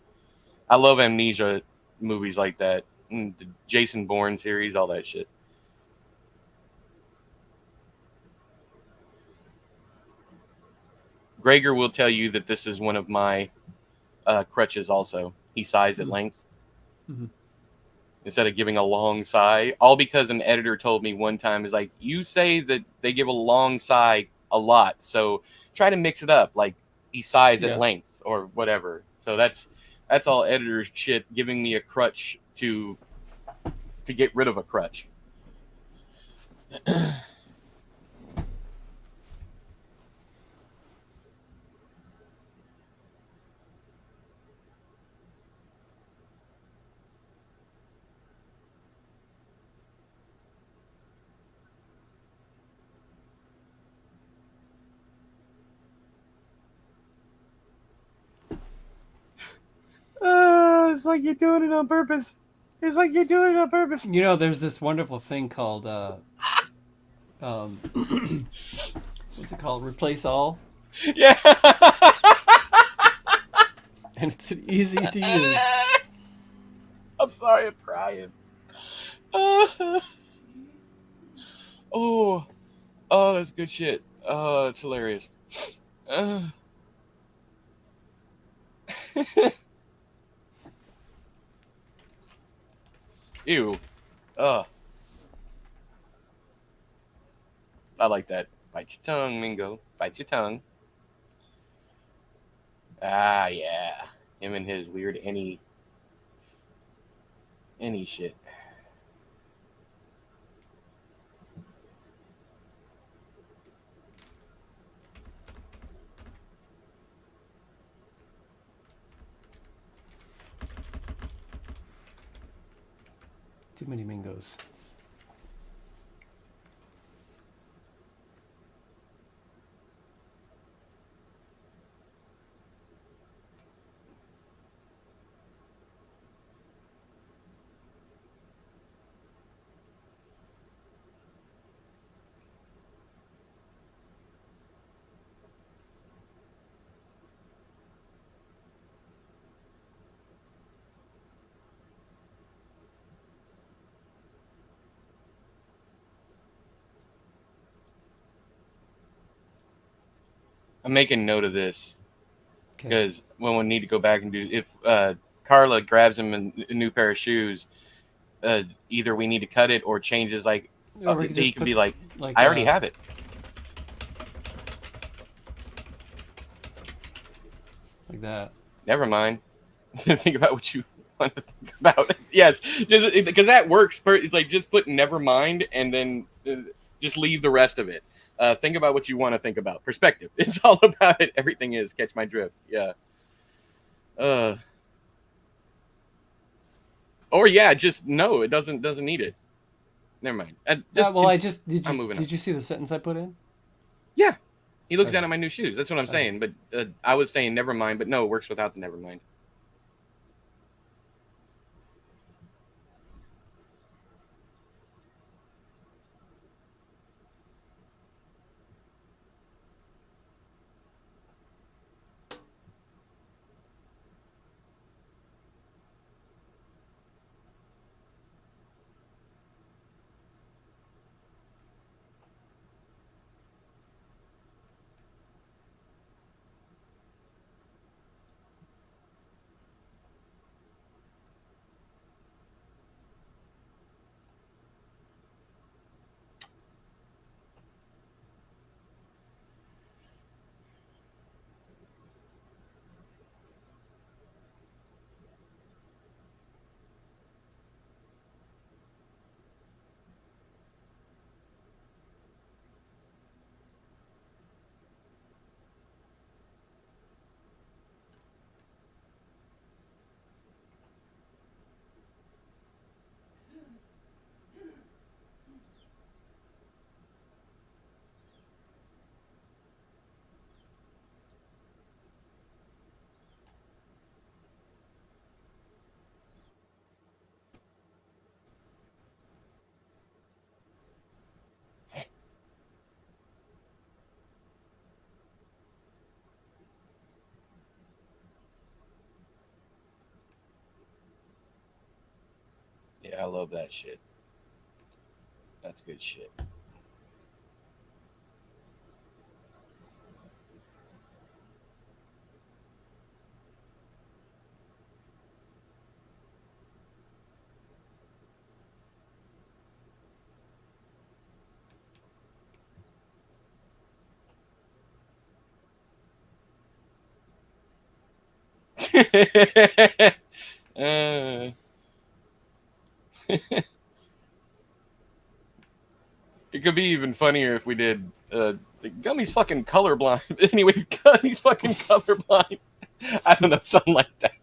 I love amnesia movies like that. The Jason Bourne series, all that shit. Gregor will tell you that this is one of my crutches also. He sighs at length. Mm-hmm. Instead of giving a long sigh, all because an editor told me one time, is like, you say that they give a long sigh a lot, so try to mix it up, like he sighs at length or whatever. So that's all editor shit, giving me a crutch to get rid of a crutch. It's like you're doing it on purpose. It's like you're doing it on purpose. There's this wonderful thing called what's it called? Replace all. Yeah. And it's easy to use. I'm sorry, I'm crying. Oh, that's good shit. Oh, it's hilarious. Ew. I like that. Bite your tongue, Mingo. Bite your tongue. Ah, yeah. Him and his weird any shit. Too many Mingos. I'm making note of this because when we need to go back and do, if Carla grabs him a new pair of shoes, either we need to cut it or changes, like he can be like, I already have it. Like that. Never mind. Think about what you want to think about. Yes, just because that works. It's like just put never mind and then just leave the rest of it. Think about what you want to think about. Perspective. It's all about it. Everything is. Catch my drift. Yeah. Or yeah, just no. It doesn't need it. Never mind. Did you see the sentence I put in? Yeah. He looks down at my new shoes. That's what I'm saying. But I was saying never mind. But no, it works without the never mind. Yeah, I love that shit. That's good shit. uh, it could be even funnier if we did. The Gummy's fucking colorblind. Anyways, Gummy's fucking colorblind. I don't know, something like that.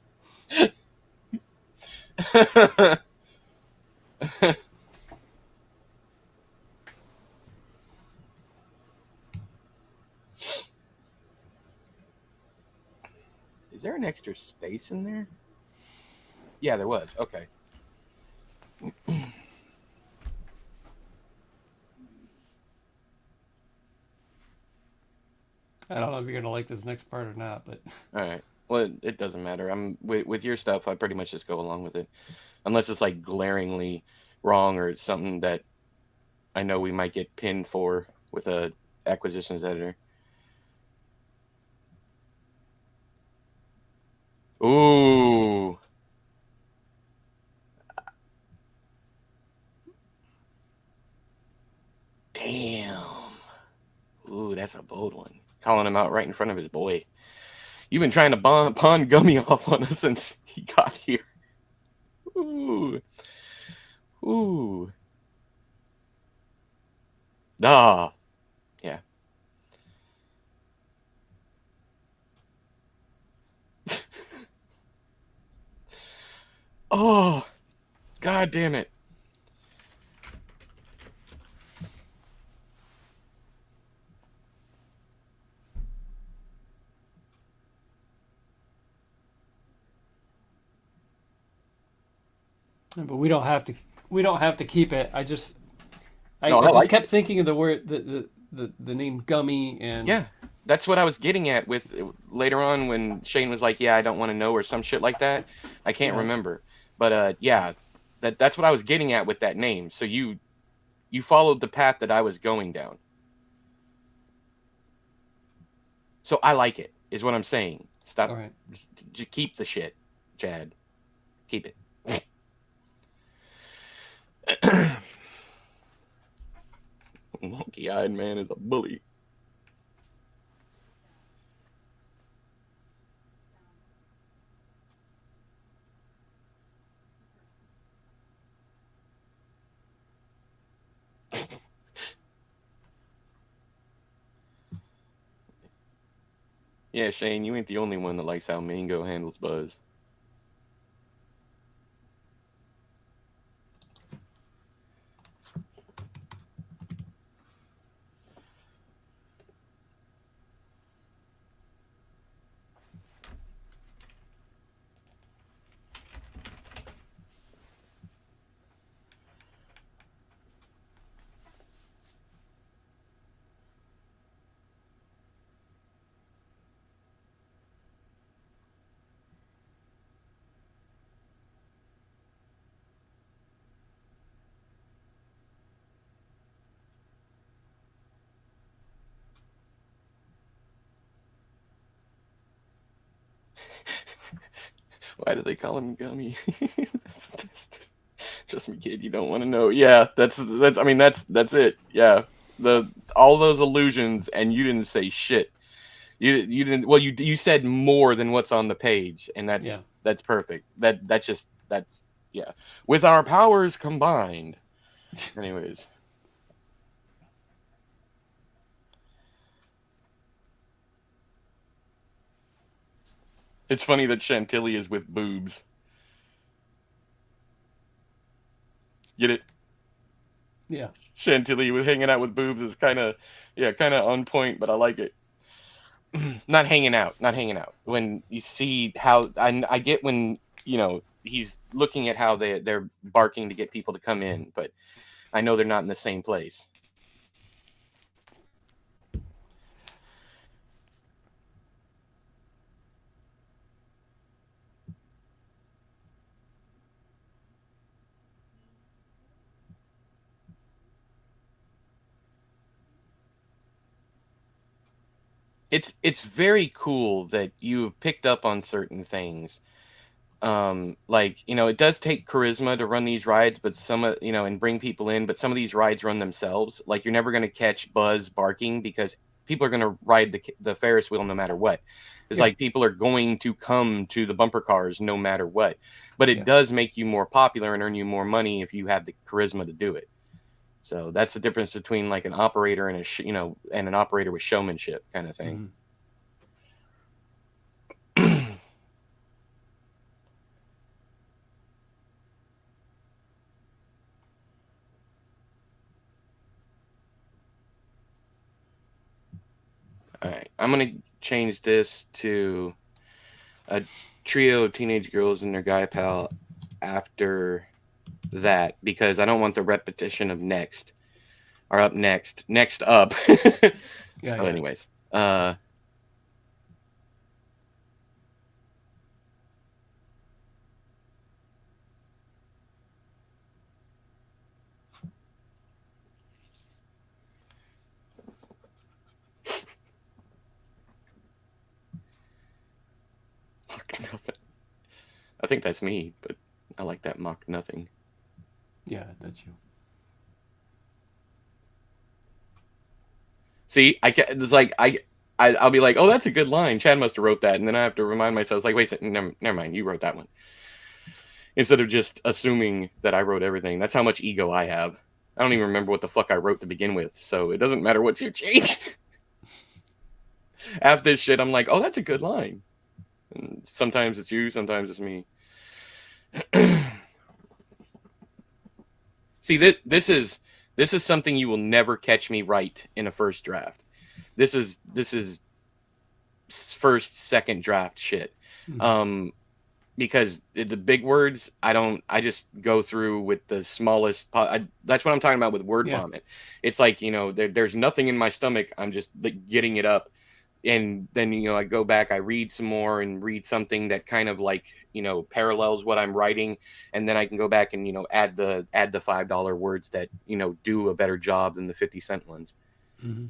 Is there an extra space in there? Yeah, there was. Okay. I don't know if you're gonna like this next part or not, but All right. Well, it doesn't matter. I'm with your stuff. I pretty much just go along with it, unless it's like glaringly wrong or it's something that I know we might get pinned for with a acquisitions editor. Ooh, damn. Ooh, that's a bold one. Calling him out right in front of his boy. You've been trying to pawn Gummy off on us since he got here. Ooh, ooh. Ah, yeah. Oh, god damn it. we don't have to. We don't have to keep it. No, I I just like kept it. thinking of the word the name Gummy and Yeah, that's what I was getting at with later on when Shane was like, "Yeah, I don't want to know" or some shit like that. I can't yeah. remember, but yeah, that's what I was getting at with that name. So you followed the path that I was going down. So I like it. Is what I'm saying. All Stop. right. Keep the shit, Chad. Keep it. Monkey-eyed man is a bully. Yeah, Shane, you ain't the only one that likes how Mango handles Buzz. Why do they call him Gummy? That's just me, kid. You don't want to know. Yeah, that's. I mean, that's it. Yeah, the all those illusions, and you didn't say shit. You didn't. Well, you said more than what's on the page, and Yeah. that's perfect. That's just that's yeah. With our powers combined. Anyways, it's funny that Chantilly is with boobs. Get it? Yeah. Chantilly with hanging out with boobs is kind of yeah, kind of on point, but I like it. Not hanging out, not hanging out. When you see how I get when he's looking at how they're barking to get people to come in, but I know they're not in the same place. it's very cool that you have picked up on certain things. Like, it does take charisma to run these rides, but and bring people in, but some of these rides run themselves. Like, you're never going to catch Buzz barking because people are going to ride the Ferris wheel no matter what. It's Yeah. like people are going to come to the bumper cars no matter what. But it Yeah. does make you more popular and earn you more money if you have the charisma to do it. So that's the difference between like an operator and and an operator with showmanship kind of thing. Mm-hmm. All right, I'm gonna change this to a trio of teenage girls and their guy pal after that because I don't want the repetition of next or up next up. Yeah. So, Yeah. anyways, mock nothing. I think that's me, but I like that mock nothing. Yeah. That's you. See, it's like I'll be like, oh, that's a good line. Chad must have wrote that, and then I have to remind myself, it's like, wait a second, never mind, you wrote that one. Instead of just assuming that I wrote everything. That's how much ego I have. I don't even remember what the fuck I wrote to begin with, so it doesn't matter what you change. After this shit, I'm like, oh, that's a good line. And sometimes it's you, sometimes it's me. See, this is something you will never catch me right in a first draft. This is first, second draft shit. Mm-hmm. Um, because the big words, I just go through with the smallest. That's what I'm talking about with word Yeah. vomit. It's like, there's nothing in my stomach. I'm just like getting it up. And then, I go back, I read some more and read something that kind of like, parallels what I'm writing. And then I can go back and, add the $5 words that, do a better job than the 50-cent ones. Mm-hmm.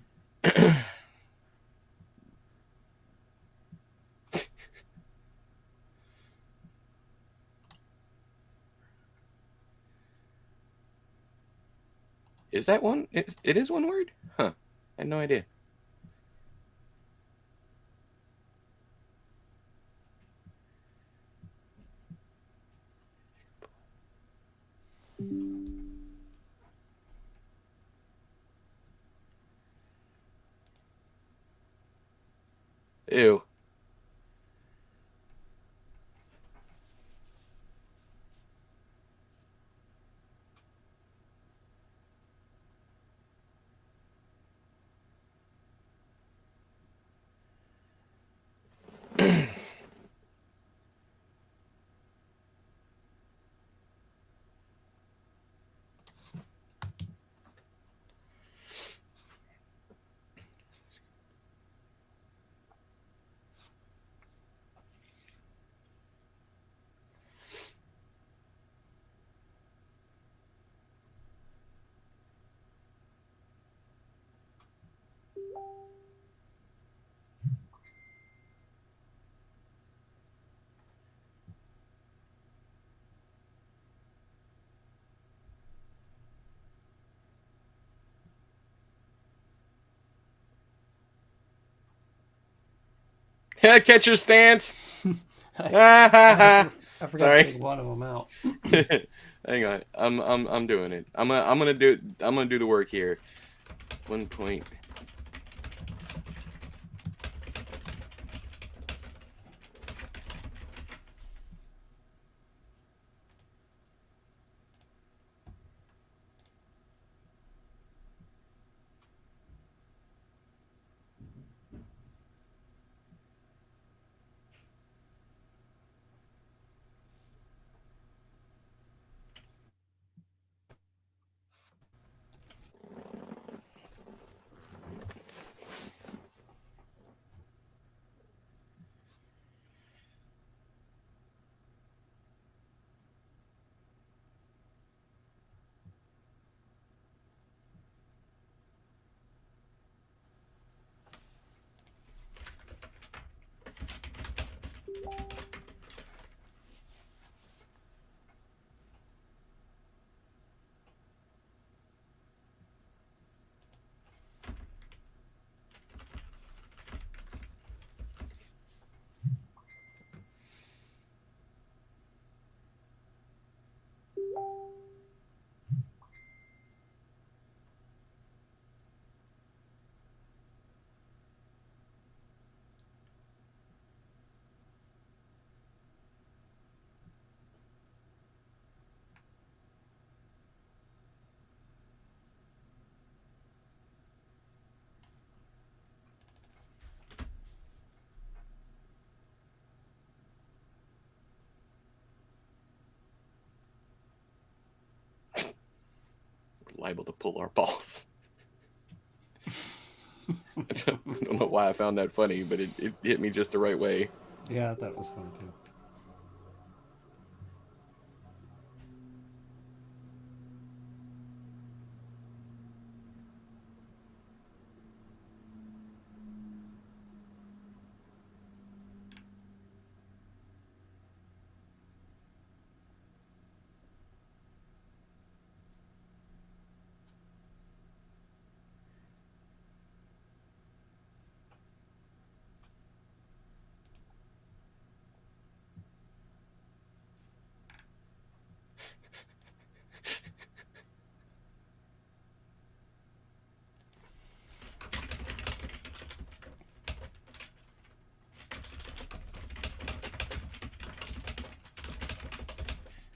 Is that one? It is one word? Huh. I had no idea. Ew. Catcher stance. I, I, Ah, for, I forgot to sorry. take one of them out. Hang on. I'm doing it. I'm gonna do the work here. 1 point. liable to pull our balls. I don't know why I found that funny, but it hit me just the right way. Yeah, that was fun too.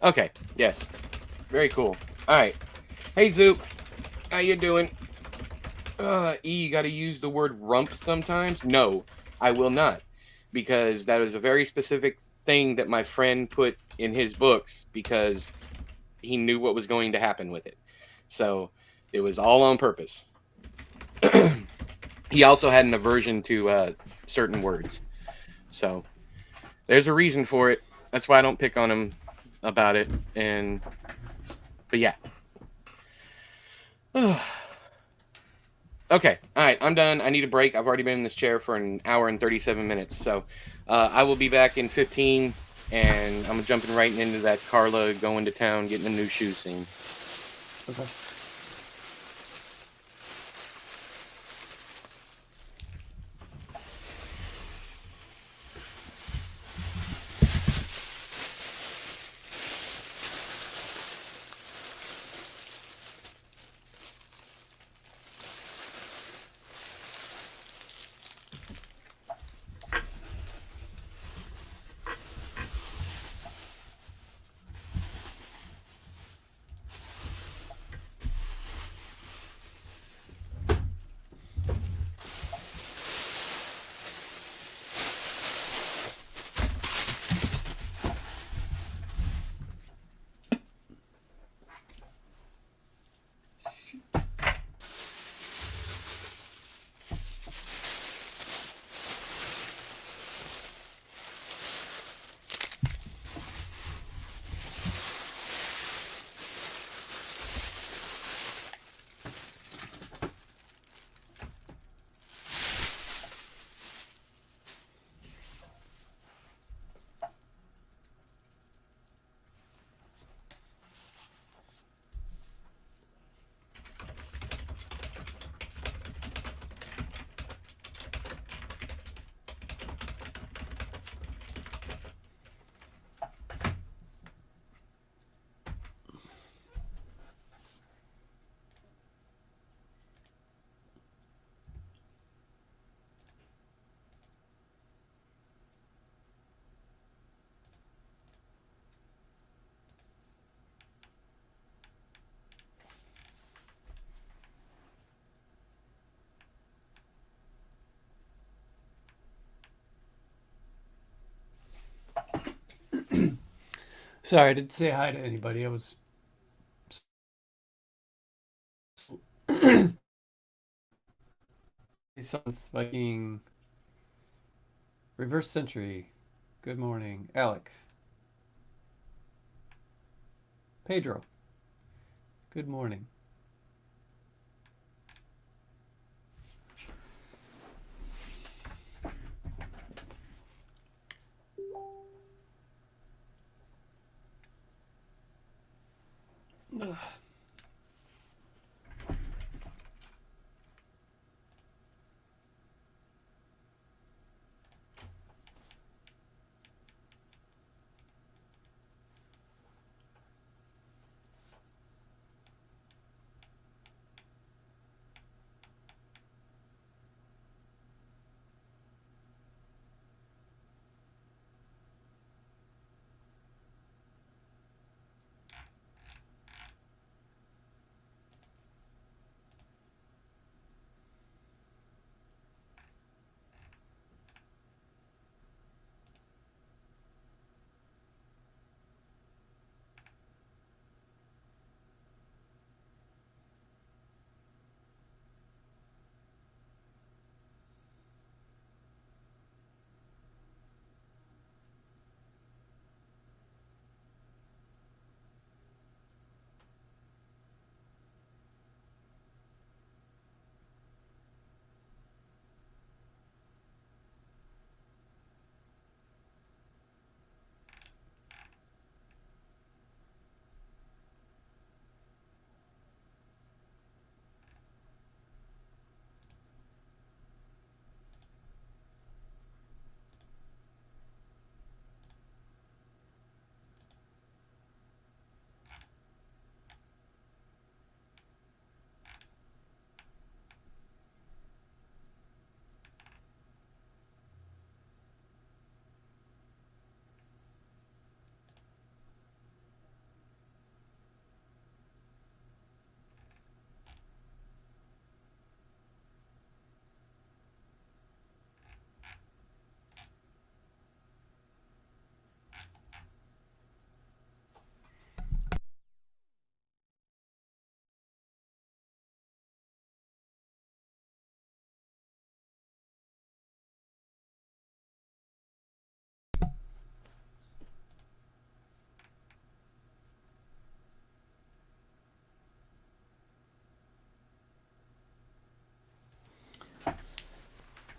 Okay, yes, very cool. All right, hey Zoop, how you doing? You got to use the word rump sometimes. No, I will not, because that is a very specific thing that my friend put in his books because he knew what was going to happen with it. So it was all on purpose. He also had an aversion to certain words. So there's a reason for it. That's why I don't pick on him about it. But yeah. Okay. All right. I'm done. I need a break. I've already been in this chair for an hour and 37 minutes. So I will be back in 15. And I'm jumping right into that Carla going to town, getting a new shoe scene. Okay. Sorry, I didn't say hi to anybody. I was son's Viking Reverse Century. Good morning, Alec. Pedro. Good morning.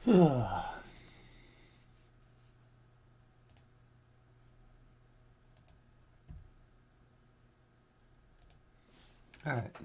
All right.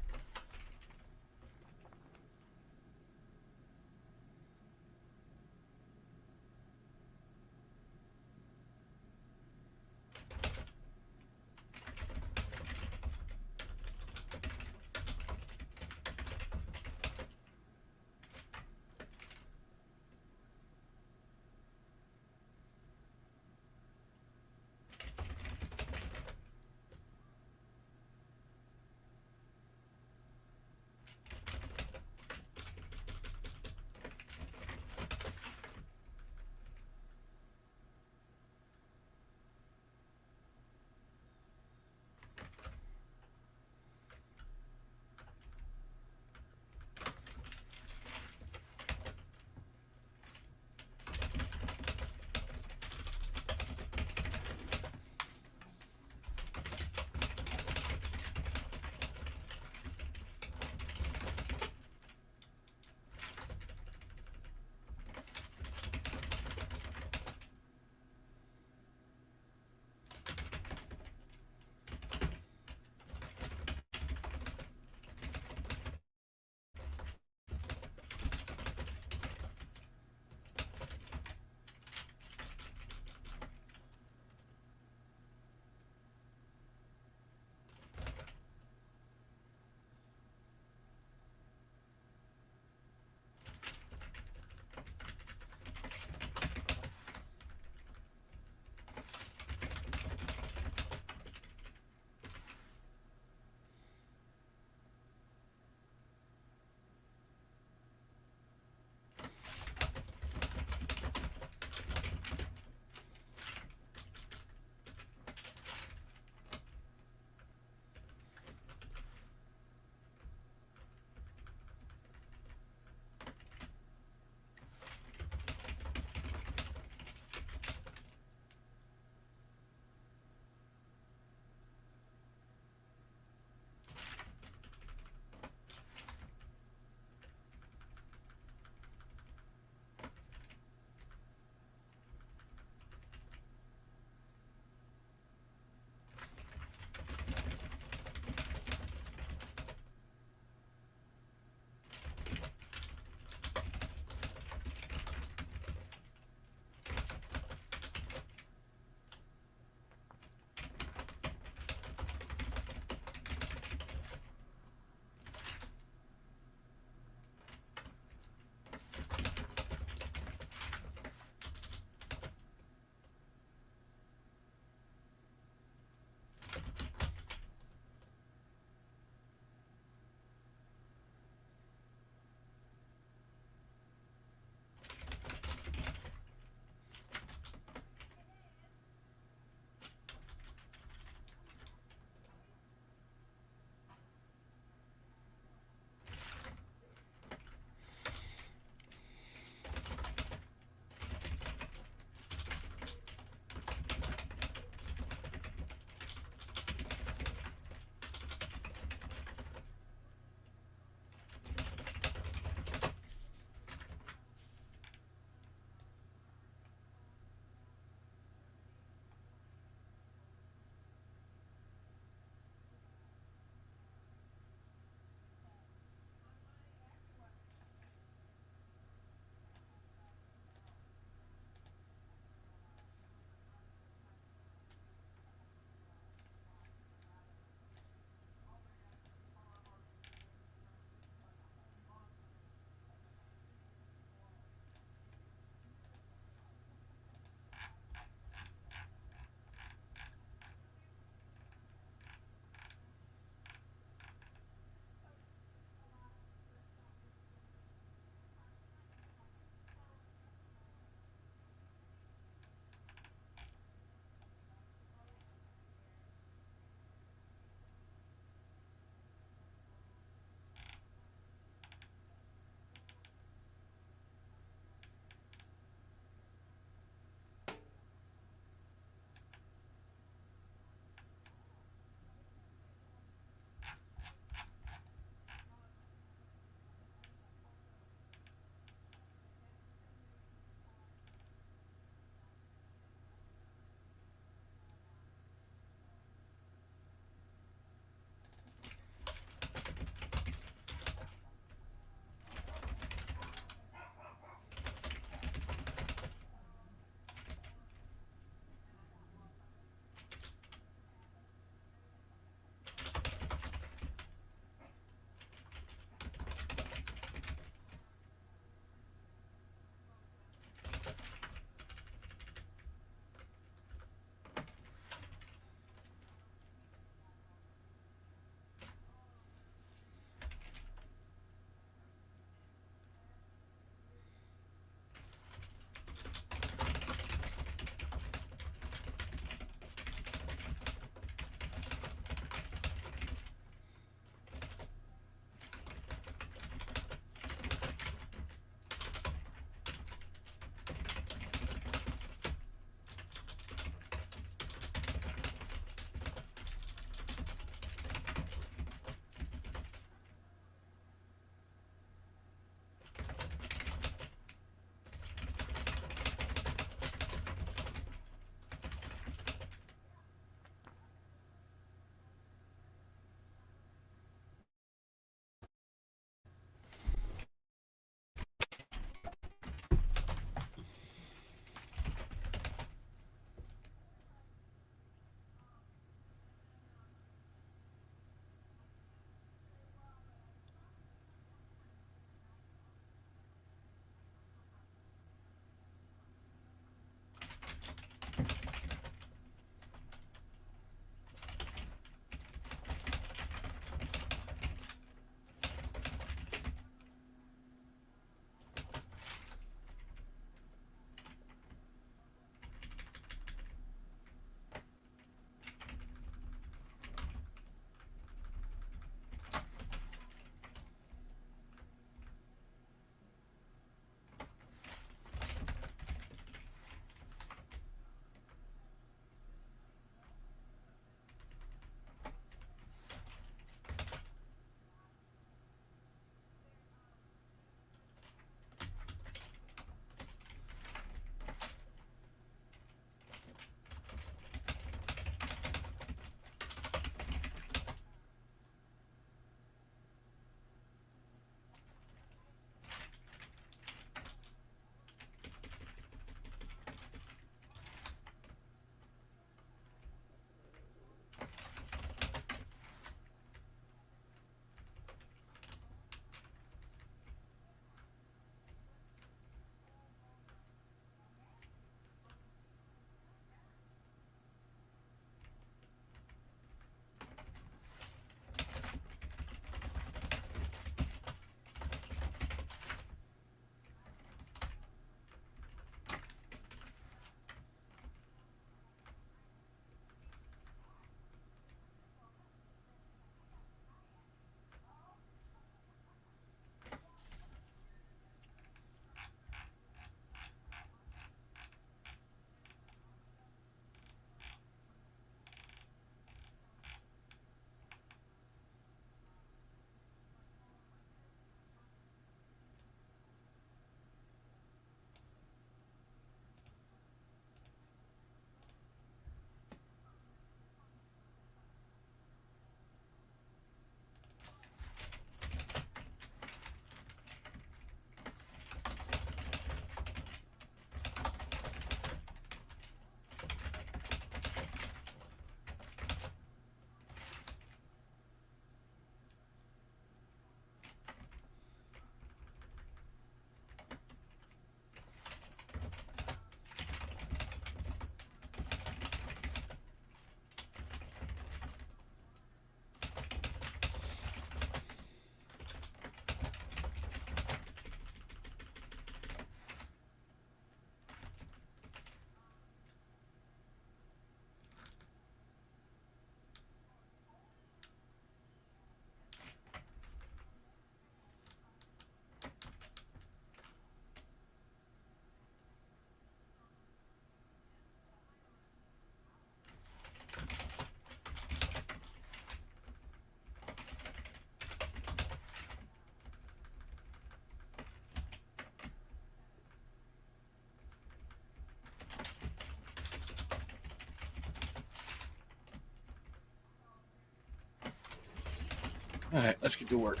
All right, let's get to work.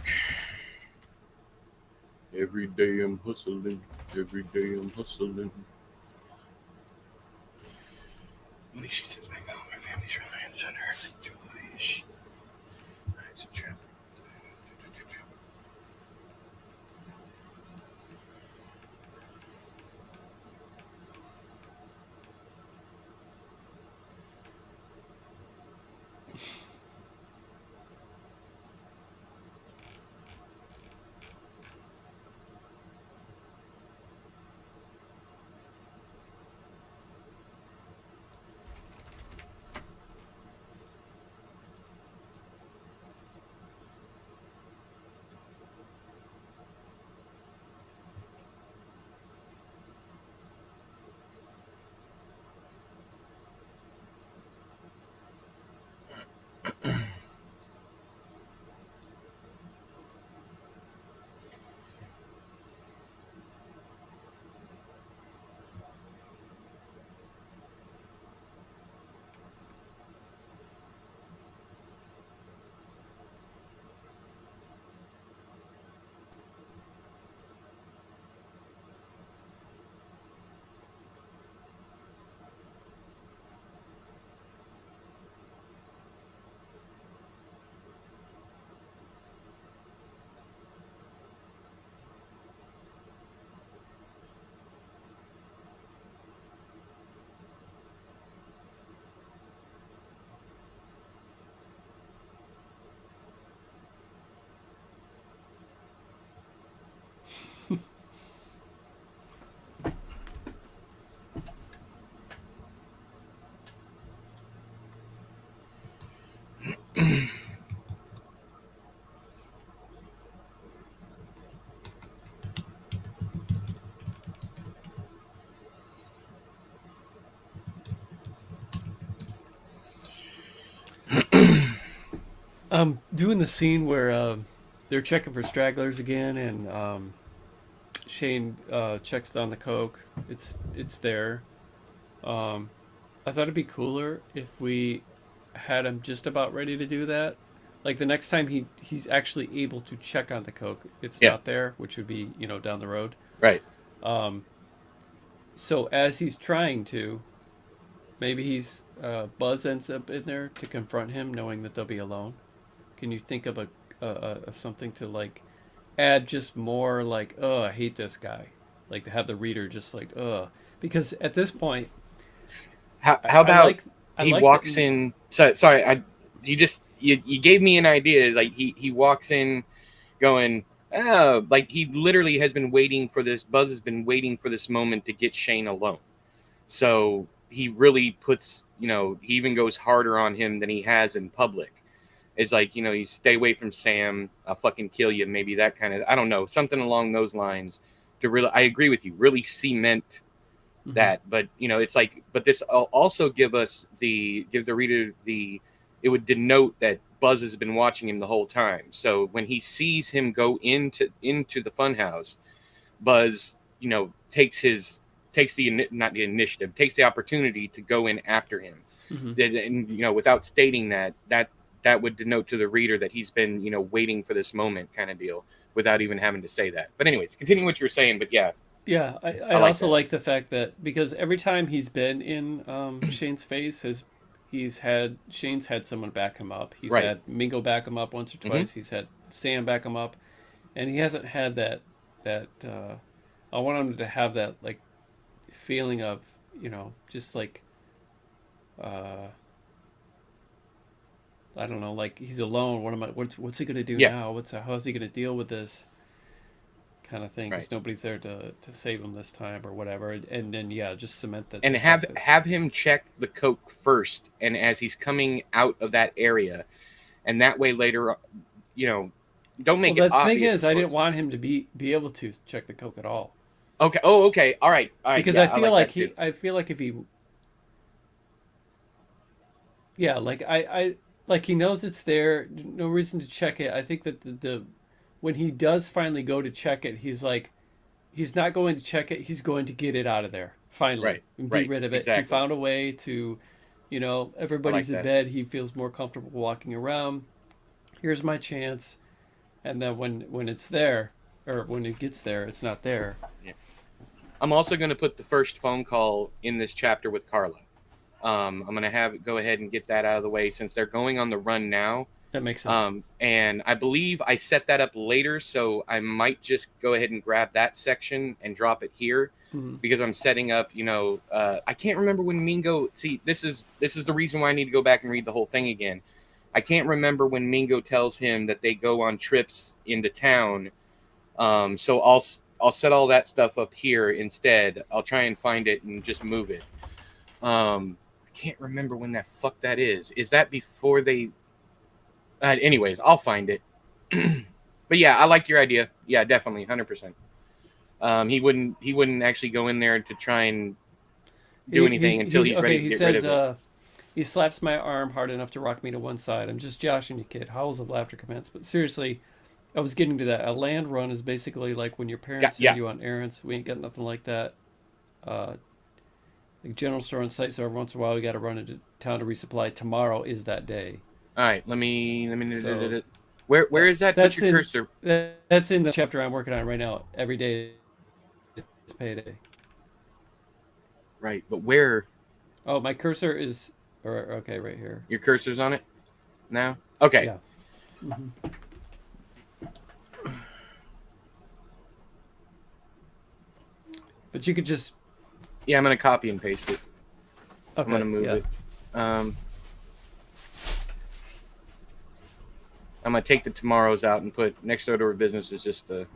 Every day I'm hustling. Every day I'm hustling. When she sits back home, my family's relying on her. Joy. Alright, so trap. Doing the scene where they're checking for stragglers again, and Shane checks down the coke. It's there. Um, I thought it'd be cooler if we had him just about ready to do that. Like the next time he's actually able to check on the coke, it's Yeah, not there, which would be down the road. right. Um, so as he's trying to, maybe Buzz ends up in there to confront him, knowing that they'll be alone. Can you think of a something to like add just more like, oh, I hate this guy, like to have the reader just like, because at this point, How I about like I he like that. walks in? So, sorry, you gave me an idea. Is like he walks in, going, oh, like he literally has been waiting for this. Buzz has been waiting for this moment to get Shane alone. So he really puts, he even goes harder on him than he has in public. It's like, you stay away from Sam. I'll fucking kill you. Maybe that kind of, I don't know, something along those lines. To really, I agree with you. Really cement Mm-hmm. that. But it's like, but this also give the reader it would denote that Buzz has been watching him the whole time. So when he sees him go into the funhouse, Buzz, takes the not the initiative, takes the opportunity to go in after him. Mm-hmm. And without stating that would denote to the reader that he's been waiting for this moment, kind of deal, without even having to say that. But anyways, continue what you're saying. But yeah, Yeah, I I like also that. like the fact that because every time he's been in Shane's face, Shane's had someone back him up. He's Right. had Mingo back him up once or Mm-hmm. twice. He's had Sam back him up, and he hasn't had that. I want him to have that like feeling of just like uh, I don't know, like he's alone. What's he gonna do Yeah. now? How's he gonna deal with this kind of thing? Right. Because nobody's there to save him this time or whatever. And then yeah, just cement that And the have fact that have him check the coke first, and as he's coming out of that area, and that way later, you know, don't well, make it the thing obvious, is, of I didn't course. want him to be able to check the coke at all Okay. Oh, okay. All right. All right. because Yeah, I like that too. I feel like if he yeah like I like he knows it's there, no reason to check it. I think that the when he does finally go to check it, he's like he's not going to check it. He's going to get it out of there finally Right. and be Right. rid of it. He Exactly. found a way to, I like everybody's in that. bed. He feels more comfortable walking around. Here's my chance. and then when it's there, or when it gets there, it's not there. Yeah. I'm also going to put the first phone call in this chapter with Carla. I'm going to have it go ahead and get that out of the way since they're going on the run now. That makes sense. And I believe I set that up later, so I might just go ahead and grab that section and drop it here because I'm setting up. I can't remember when Mingo. See, this is the reason why I need to go back and read the whole thing again. I can't remember when Mingo tells him that they go on trips into town. So I'll set all that stuff up here instead. I'll try and find it and just move it. I can't remember when that fuck that is. Is that before they? Anyways, I'll find it. But yeah, I like your idea. Yeah, definitely, 100%. He wouldn't actually go in there to try and do anything until he's ready to get rid of it. He slaps my arm hard enough to rock me to one side. I'm just joshing you, kid. Howls of laughter commence. But seriously, I was getting to that. A land run is basically like when your parents send you on errands. We ain't got nothing like that. Like general store and site, so every once in a while we got to run into town to resupply. Tomorrow is that day. All right, let me. So, where is that? Put your cursor. That's in the chapter I'm working on right now. Every day is payday. Right, but where? Oh, my cursor is. Okay, right here. Your cursor's on it now? Okay. Yeah. Mm-hmm. But you could just. Yeah, I'm going to copy and paste it. Okay, I'm going to move it. I'm going to take the tomorrows out and put next order of business is just the.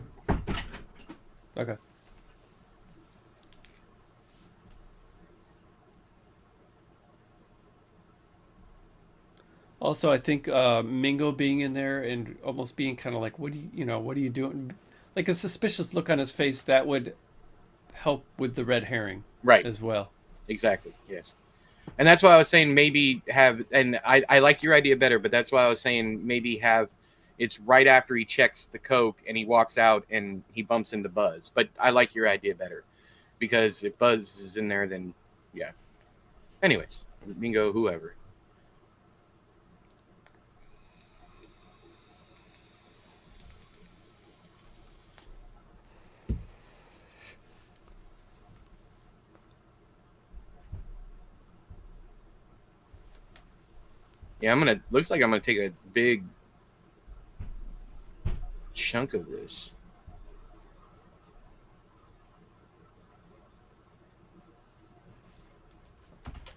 Okay. Also, I think Mingo being in there and almost being kind of like, what are you doing? Like a suspicious look on his face, that would help with the red herring, right? As well. Exactly. Yes. And that's why I was saying maybe have, and I like your idea better, but that's why I was saying maybe have it's right after he checks the Coke and he walks out and he bumps into Buzz. But I like your idea better because if Buzz is in there, then yeah. Anyways, Mingo, whoever. Yeah, looks like I'm gonna take a big chunk of this.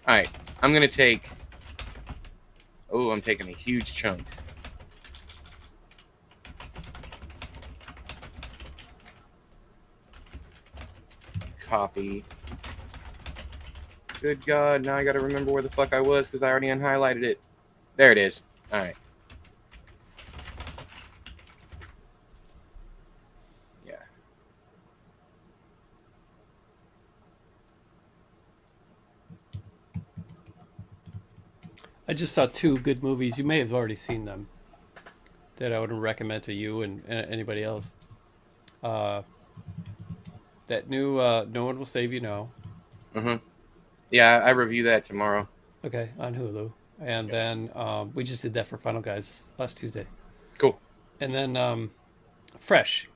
All right, I'm gonna take. Oh, I'm taking a huge chunk. Copy. Good God, now I gotta remember where the fuck I was because I already unhighlighted it. There it is. All right. Yeah. I just saw 2 good movies. You may have already seen them. That I would recommend to you and anybody else. That new No One Will Save You Now. Mm-hmm. Yeah, I review that tomorrow. Okay, on Hulu. And then we just did that for Final Guys last Tuesday. Cool. And then Fresh.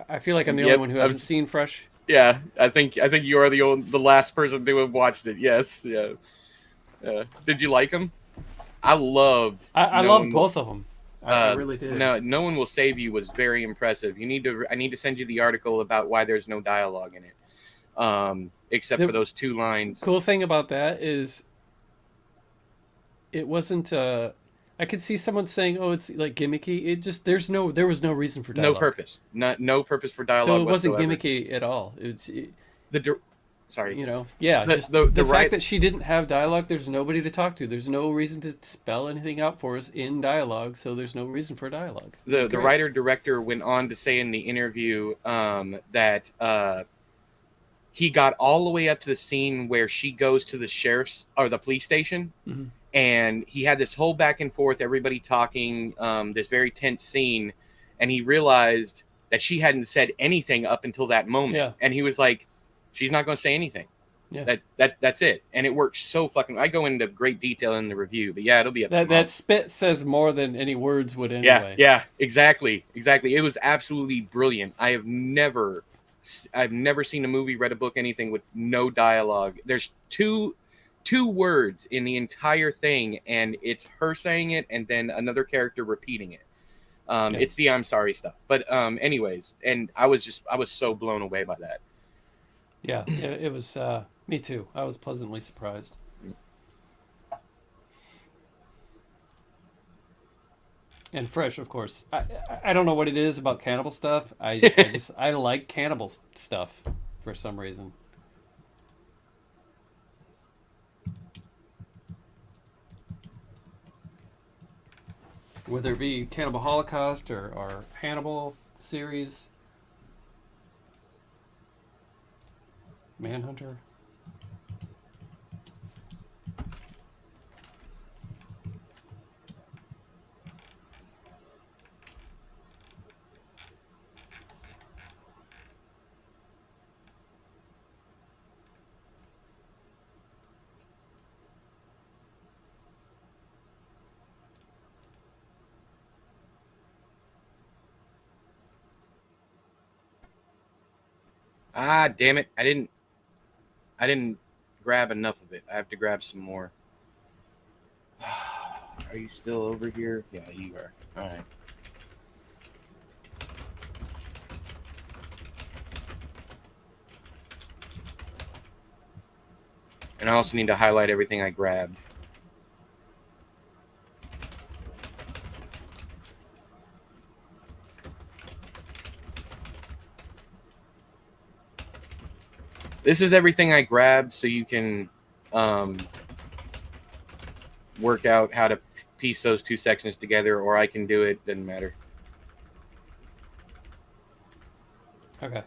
I feel like I'm the only one who hasn't seen Fresh. Yeah, I think you are the last person to have watched it. Yes, yeah. Did you like them? I loved. I loved both of them. I really did. No One Will Save You was very impressive. I need to send you the article about why there's no dialogue in it, except for those 2 lines. Cool thing about that is, it wasn't. I could see someone saying, "Oh, it's like gimmicky." It just there was no reason for dialogue. No purpose. No purpose for dialogue. So it whatsoever. wasn't gimmicky at all. Sorry. Yeah. The fact that she didn't have dialogue, there's nobody to talk to. There's no reason to spell anything out for us in dialogue, so there's no reason for dialogue. The writer-director went on to say in the interview that he got all the way up to the scene where she goes to the sheriff's or the police station, and he had this whole back and forth, everybody talking, this very tense scene, and he realized that she hadn't said anything up until that moment. Yeah. And he was like, she's not going to say anything. Yeah. That's it, and it works so fucking. I go into great detail in the review, but yeah, it'll be up That tomorrow. that spit says more than any words would Yeah, anyway. yeah, exactly, exactly. It was absolutely brilliant. I've never seen a movie, read a book, anything with no dialogue. There's two words in the entire thing, and it's her saying it, and then another character repeating it. Yeah. It's the I'm sorry stuff. But anyways, and I was so blown away by that. Yeah, it was. Me too. I was pleasantly surprised. And fresh, of course. I don't know what it is about cannibal stuff. I like cannibal stuff for some reason. Whether it be Cannibal Holocaust or Hannibal series, Manhunter. Ah, damn it! I didn't grab enough of it. I have to grab some more. Are you still over here? Yeah, you are. All right. And I also need to highlight everything I grabbed. This is everything I grabbed, so you can um, work out how to piece those two sections together, or I can do it. Doesn't matter. Okay.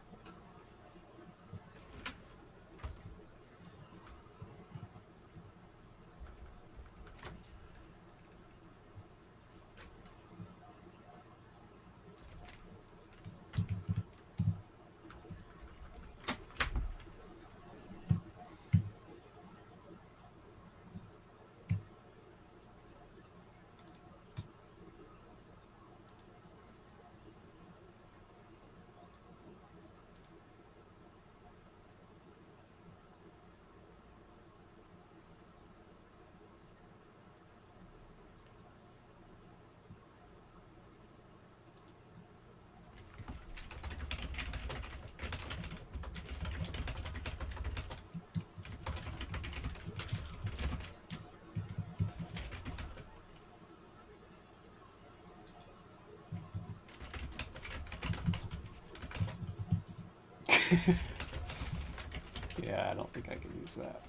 Yeah, I don't think I can use that.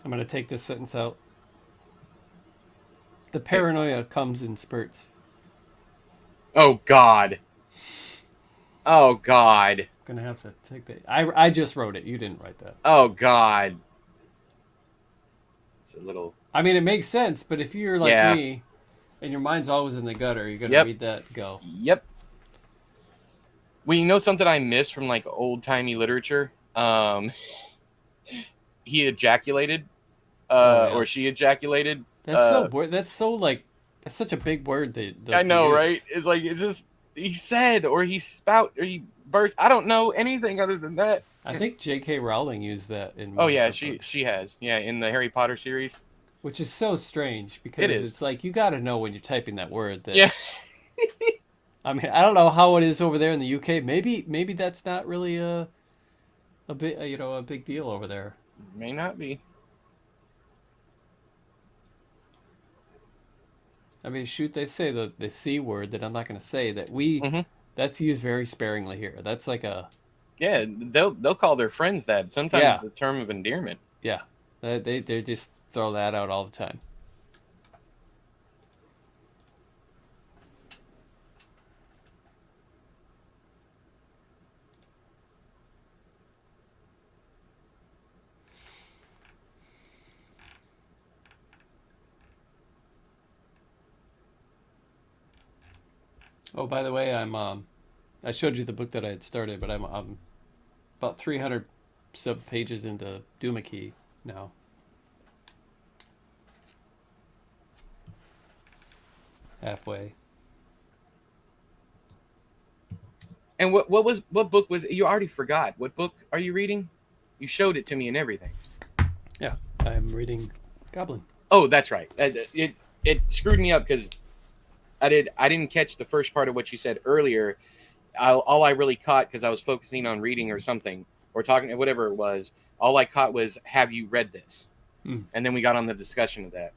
I'm gonna take this sentence out. The paranoia comes in spurts. Oh God. Oh God. Gonna have to take that. I just wrote it. You didn't write that. Oh God. It's a little. I mean, it makes sense, but if you're like Yeah. me and your mind's always in the gutter, you're gonna Yep. read that. Go. Yep. Well, you know something I missed from like old timey literature. He ejaculated, Oh yeah. or she ejaculated. That's so. That's so like. That's such a big word I to know, right? use. It's like it's just he said, or he spout, or he burst. I don't know anything other than that. I think J.K. Rowling used that in Oh one of yeah, her she books, she has. Yeah, in the Harry Potter series, which is so strange it because is. it's like you got to know when you're typing that word. That Yeah. I mean, I don't know how it is over there in the UK. Maybe that's not really a big a big deal over there. May not be. I mean, shoot, they say the c word that I'm not going to say that we Hmm. that's used very sparingly here. That's like a Yeah, they'll call their friends that. Sometimes yeah it's a term of endearment. yeah. They just throw that out all the time. Oh, by the way, I'm I showed you the book that I had started, but I'm about 300 sub pages into Doomakey now. Halfway. And what book was you already forgot? What book are you reading? You showed it to me and everything. Yeah, I'm reading Goblin. Oh, that's right. It screwed me up because I didn't catch the first part of what you said earlier. All I really caught, because I was focusing on reading or something or talking, whatever it was, all I caught was, "Have you read this?" Hmm. And then we got on the discussion of that.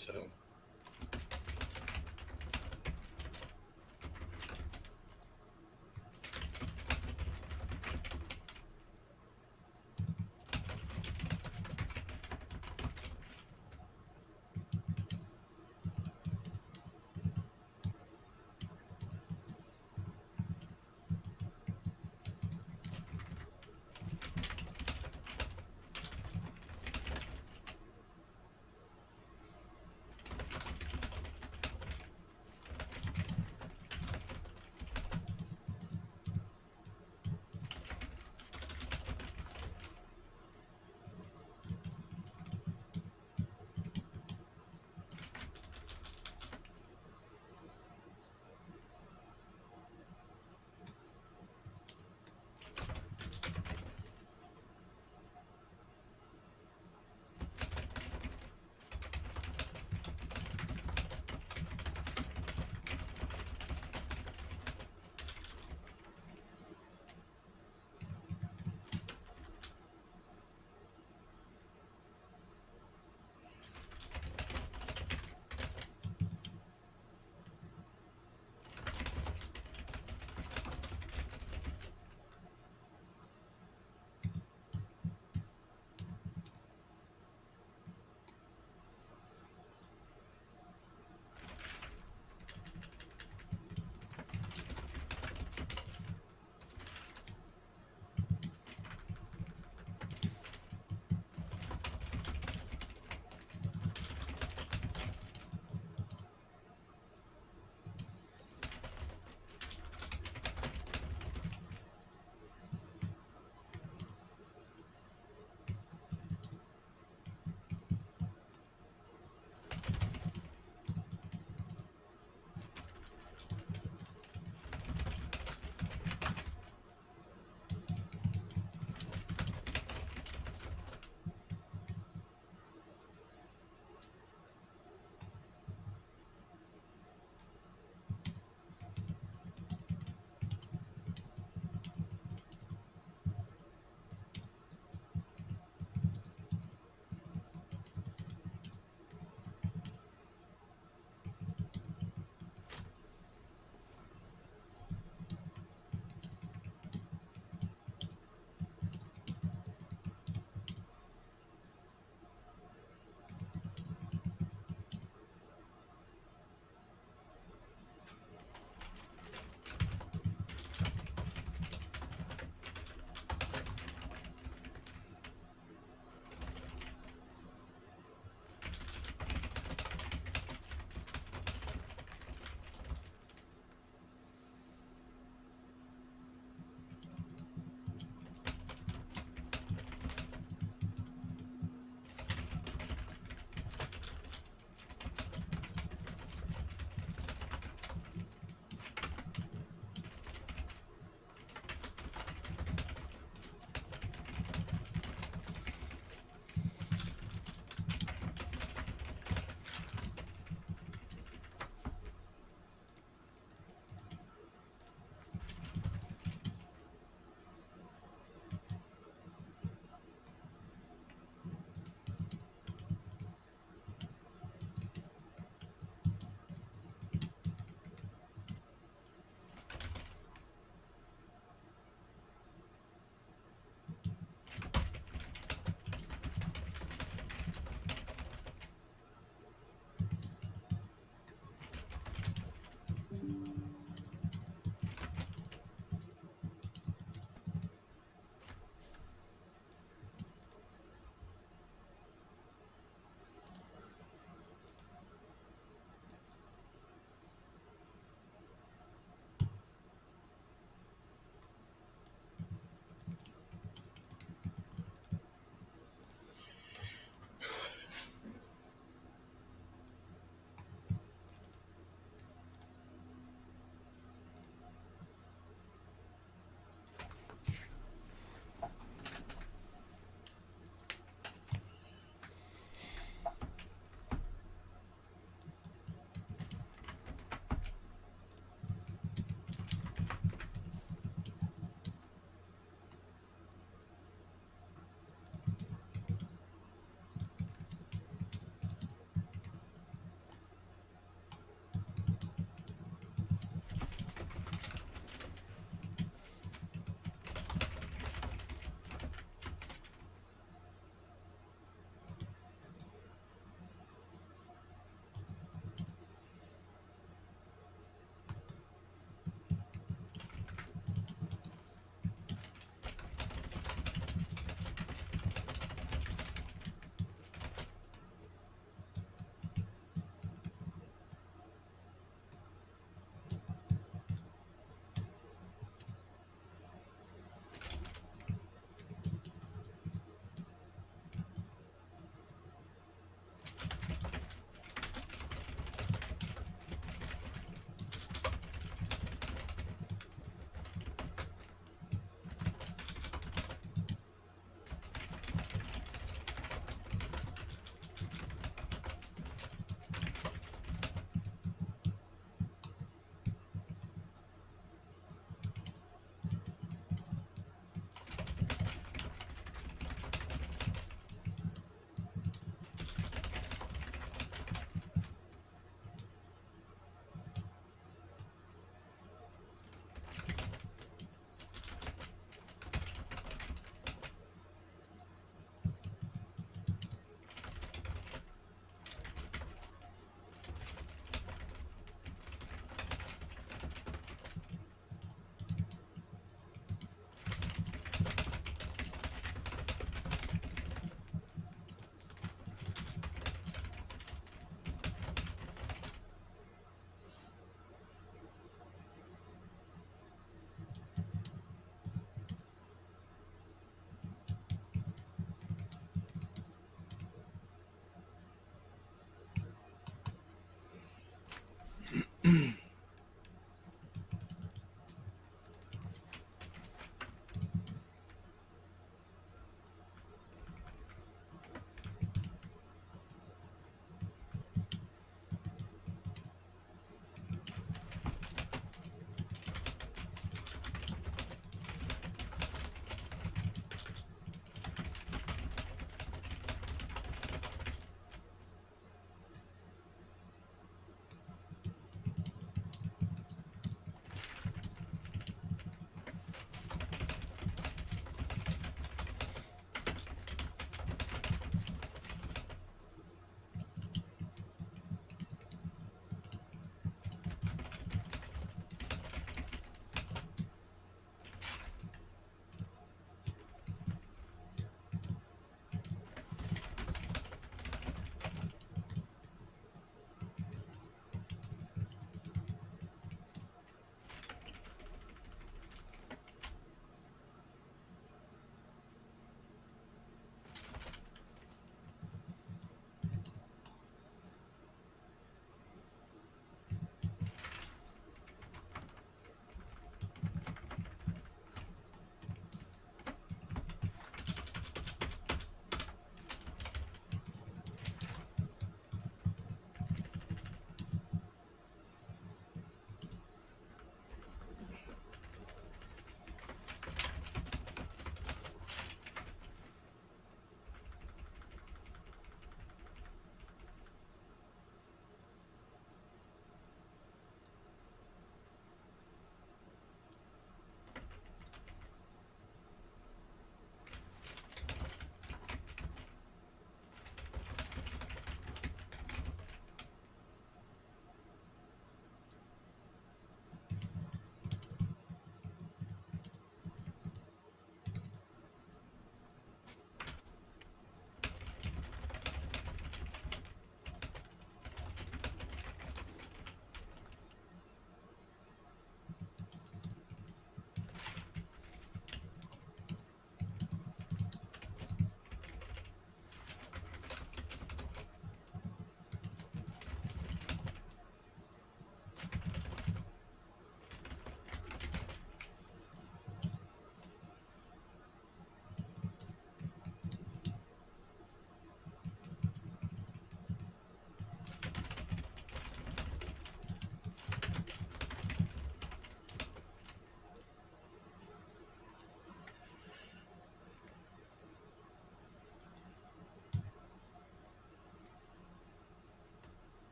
So.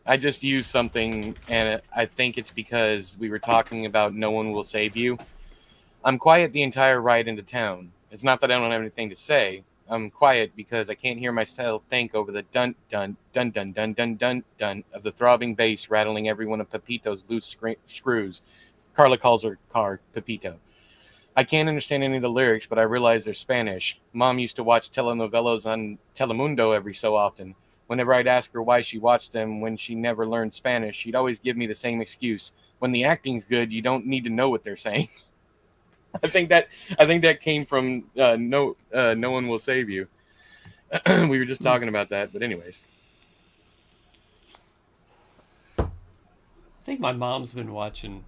I just used something, and I think it's because we were talking about "No One Will Save You." I'm quiet the entire ride into town. It's not that I don't have anything to say. I'm quiet because I can't hear myself think over the dun dun dun dun dun dun dun dun of the throbbing bass rattling every one of Pepito's loose screws. Carla calls her car Pepito. I can't understand any of the lyrics, but I realize they're Spanish. Mom used to watch telenovelas on Telemundo every so often. Whenever I'd ask her why she watched them when she never learned Spanish, she'd always give me the same excuse. When the acting's good, you don't need to know what they're saying. I think that I think that came from No One Will Save You. We were just Hmm. talking about that, but anyways, I think my mom's been watching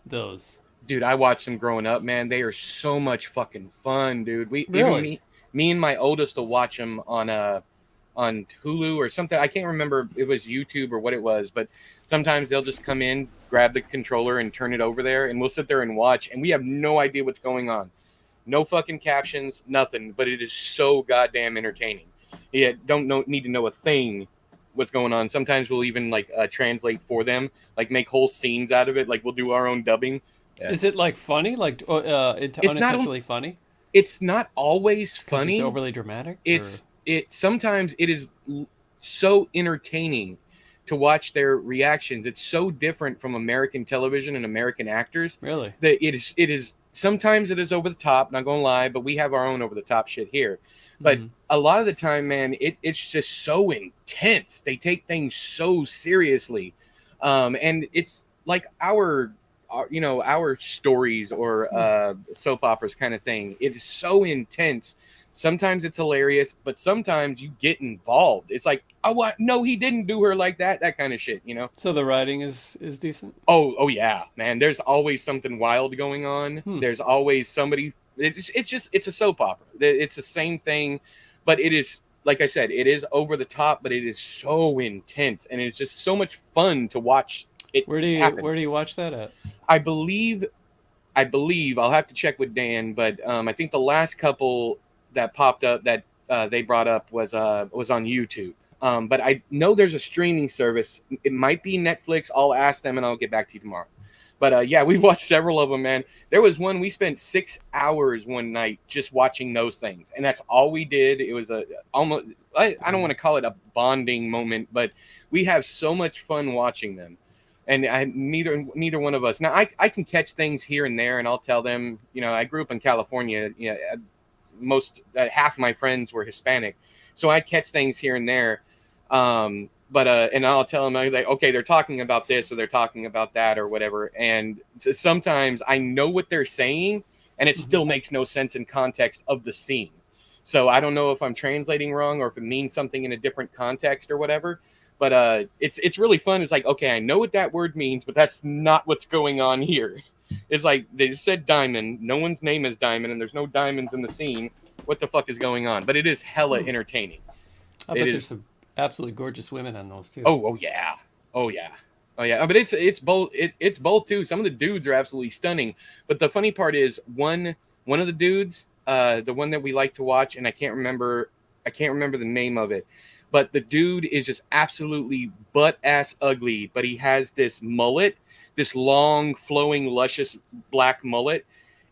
those. dude, I watched them growing up. Man, they are so much fucking fun, dude. We even Really? me and my oldest will watch them on on Hulu or something. I can't remember if it was YouTube or what it was, but sometimes they'll just come in, grab the controller, and turn it over there, and we'll sit there and watch, and we have no idea what's going on. No fucking captions, nothing, but it is so goddamn entertaining. Yeah, need to know a thing what's going on. Sometimes we'll even like translate for them, like make whole scenes out of it. Like we'll do our own dubbing. Yeah. Is it like funny, like It's not. unintentionally funny It's not always because it's funny. overly dramatic, or It sometimes it is so entertaining to watch their reactions. It's so different from American television and American actors really? that it is sometimes it is over the top, not gonna lie, but we have our own over the top shit here. But Mhm. a lot of the time, man, it's just so intense. They take things so seriously. And it's like our stories or soap operas kind of thing. It is so intense. Sometimes it's hilarious, but sometimes you get involved. It's like, oh, what? No, he didn't do her like that. That kind of shit. So the writing is decent. Oh yeah, man. There's always something wild going on. Hmm. There's always somebody. It's a soap opera. It's the same thing, but it is, like I said, it is over the top, but it is so intense, and it's just so much fun to watch it happen. Where do you watch that at? I believe I'll have to check with Dan, but I think the last couple that popped up that they brought up was on YouTube. But I know there's a streaming service. It might be Netflix. I'll ask them and I'll get back to you tomorrow. But yeah, we watched several of them, man. There was one we spent 6 hours one night just watching those things, and that's all we did. It was almost I don't want to call it a bonding moment, but we have so much fun watching them. And neither one of us. Now I can catch things here and there, and I'll tell them. I grew up in California. Most half of my friends were Hispanic, so I catch things here and there. But and I'll tell them, like, okay, they're talking about this or they're talking about that or whatever. And sometimes I know what they're saying, and it still makes no sense in context of the scene. So I don't know if I'm translating wrong or if it means something in a different context or whatever. But it's really fun. It's like, okay, I know what that word means, but that's not what's going on here. It's like they just said diamond. No one's name is Diamond, and there's no diamonds in the scene. What the fuck is going on? But it is hella entertaining. I bet there's some absolutely gorgeous women on those too. Oh yeah, oh yeah, oh yeah. But it's both. It's both too. Some of the dudes are absolutely stunning. But the funny part is one of the dudes, the one that we like to watch, and I can't remember the name of it. But the dude is just absolutely butt ass ugly. But he has this mullet, this long, flowing, luscious black mullet.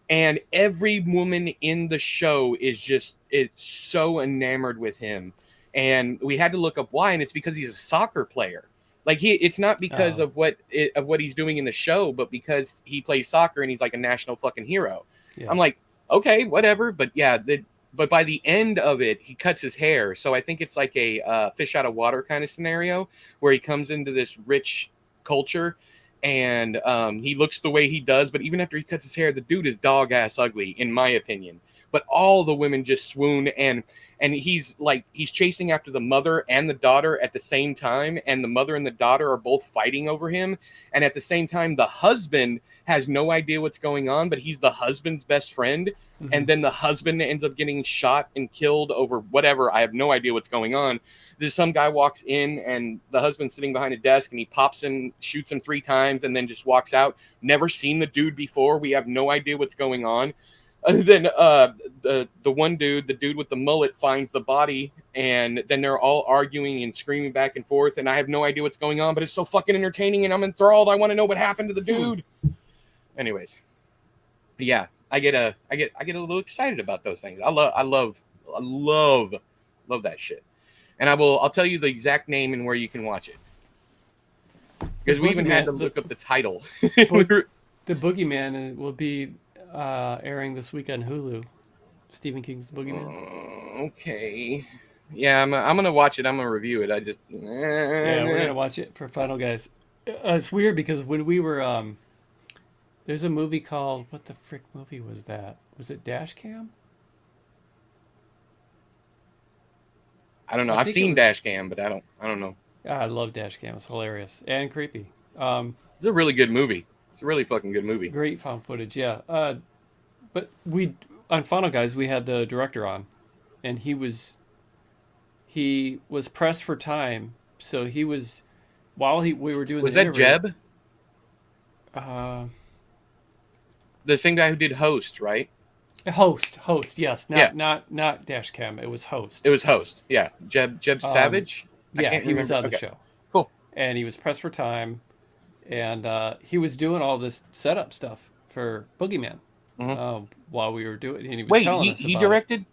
And every woman in the show it's so enamored with him. And we had to look up why, and it's because he's a soccer player. Like it's not because of what he's doing in the show, but because he plays soccer and he's like a national fucking hero. Yeah. I'm like, okay, whatever. But yeah, but by the end of it, he cuts his hair. So I think it's like a fish out of water kind of scenario where he comes into this rich culture and he looks the way he does. But even after he cuts his hair, the dude is dog ass ugly, in my opinion. But all the women just swoon, and he's chasing after the mother and the daughter at the same time, and the mother and the daughter are both fighting over him, and at the same time the husband has no idea what's going on, but he's the husband's best friend. And then the husband ends up getting shot and killed over whatever. I have no idea what's going on. There's some guy walks in, and the husband's sitting behind a desk, and he pops in, shoots him 3 times, and then just walks out. Never seen the dude before. We have no idea what's going on. And then the one dude, the dude with the mullet, finds the body, and then they're all arguing and screaming back and forth, and I have no idea what's going on, but it's so fucking entertaining, and I'm enthralled. I want to know what happened to the dude. Anyways, yeah, I get a little excited about those things. I love that shit. And I'll tell you the exact name and where you can watch it, because we even had to look up the title. The Boogeyman will be airing this week on Hulu. Stephen King's Boogeyman. Okay. Yeah, I'm gonna watch it. I'm gonna review it. Yeah, we're gonna watch it for Final Guys. It's weird because when we were there's a movie called, what the frick movie was that? Was it Dashcam? I don't know. I've seen Dashcam, but I don't know. I love Dashcam. It's hilarious and creepy. It's a really good movie. It's a really fucking good movie. Great found footage, yeah. But on Final Guys we had the director on, and he he was pressed for time, so he was while we were doing Was the that interview. Jeb? Uh, The same guy who did Host, right? host, yes, Yeah, not dash cam. It was it host. was Host. Yeah, Jeb Um, Savage. I yeah, can't he was remember. on the Okay, show, cool. and he was pressed for time, and he was doing all this setup stuff for Boogeyman Hmm. while we were doing, and he was Wait, telling he us he about it. directed.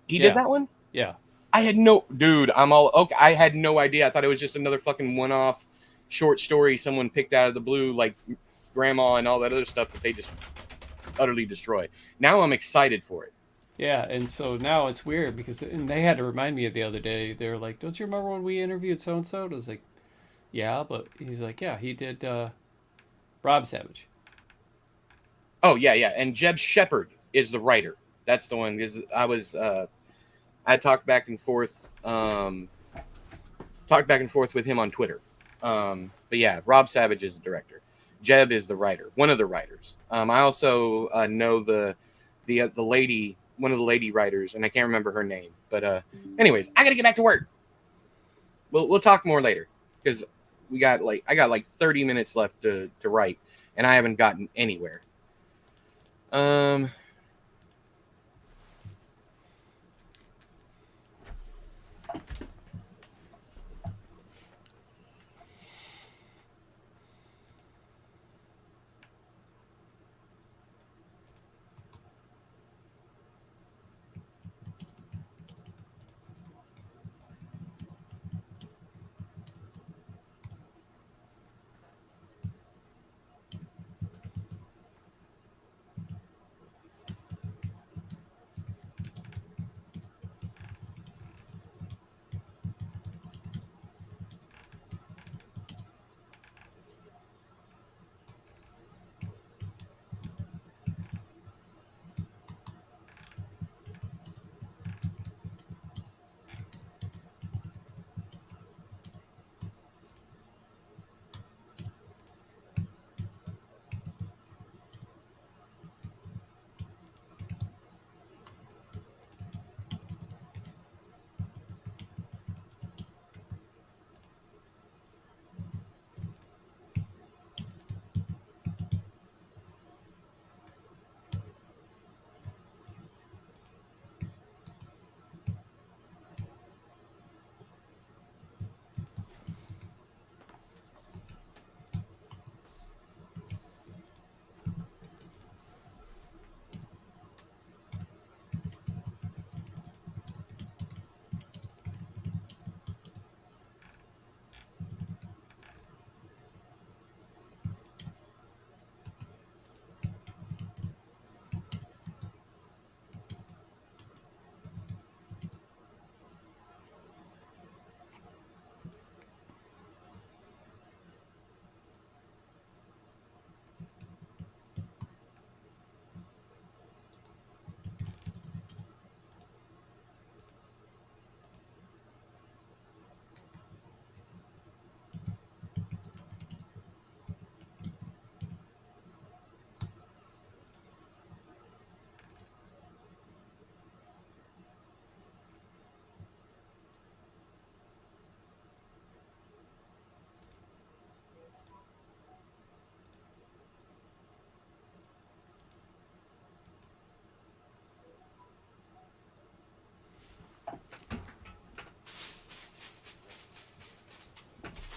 He did Yeah, that one. yeah, I had no, dude. I'm all okay. I had no idea. I thought it was just another fucking one-off short story someone picked out of the blue, like Grandma and all that other stuff that they just utterly destroy. Now I'm excited for it. yeah. And so now it's weird because, and they had to remind me of the other day. They were like, "Don't you remember when we interviewed so and so?" I was like, "Yeah," but he's like, "Yeah, he did Rob Savage." Oh yeah, yeah. And Jeb Shepard is the writer. That's the one. Because I talked back and forth, with him on Twitter. But yeah, Rob Savage is the director. Jeb is the writer, one of the writers. I also know the lady, one of the lady writers, and I can't remember her name. But anyways, I gotta get back to work. We'll talk more later because I got like 30 minutes left to write, and I haven't gotten anywhere. Um,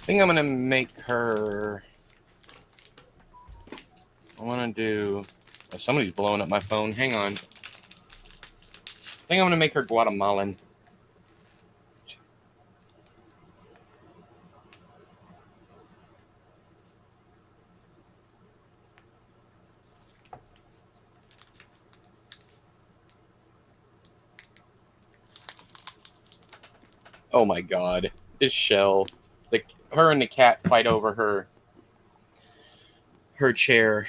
I think I'm gonna make her. I want to do. Oh, somebody's blowing up my phone. Hang on. I think I'm gonna make her Guatemalan. Oh my god, this shell. Her and the cat fight over her chair.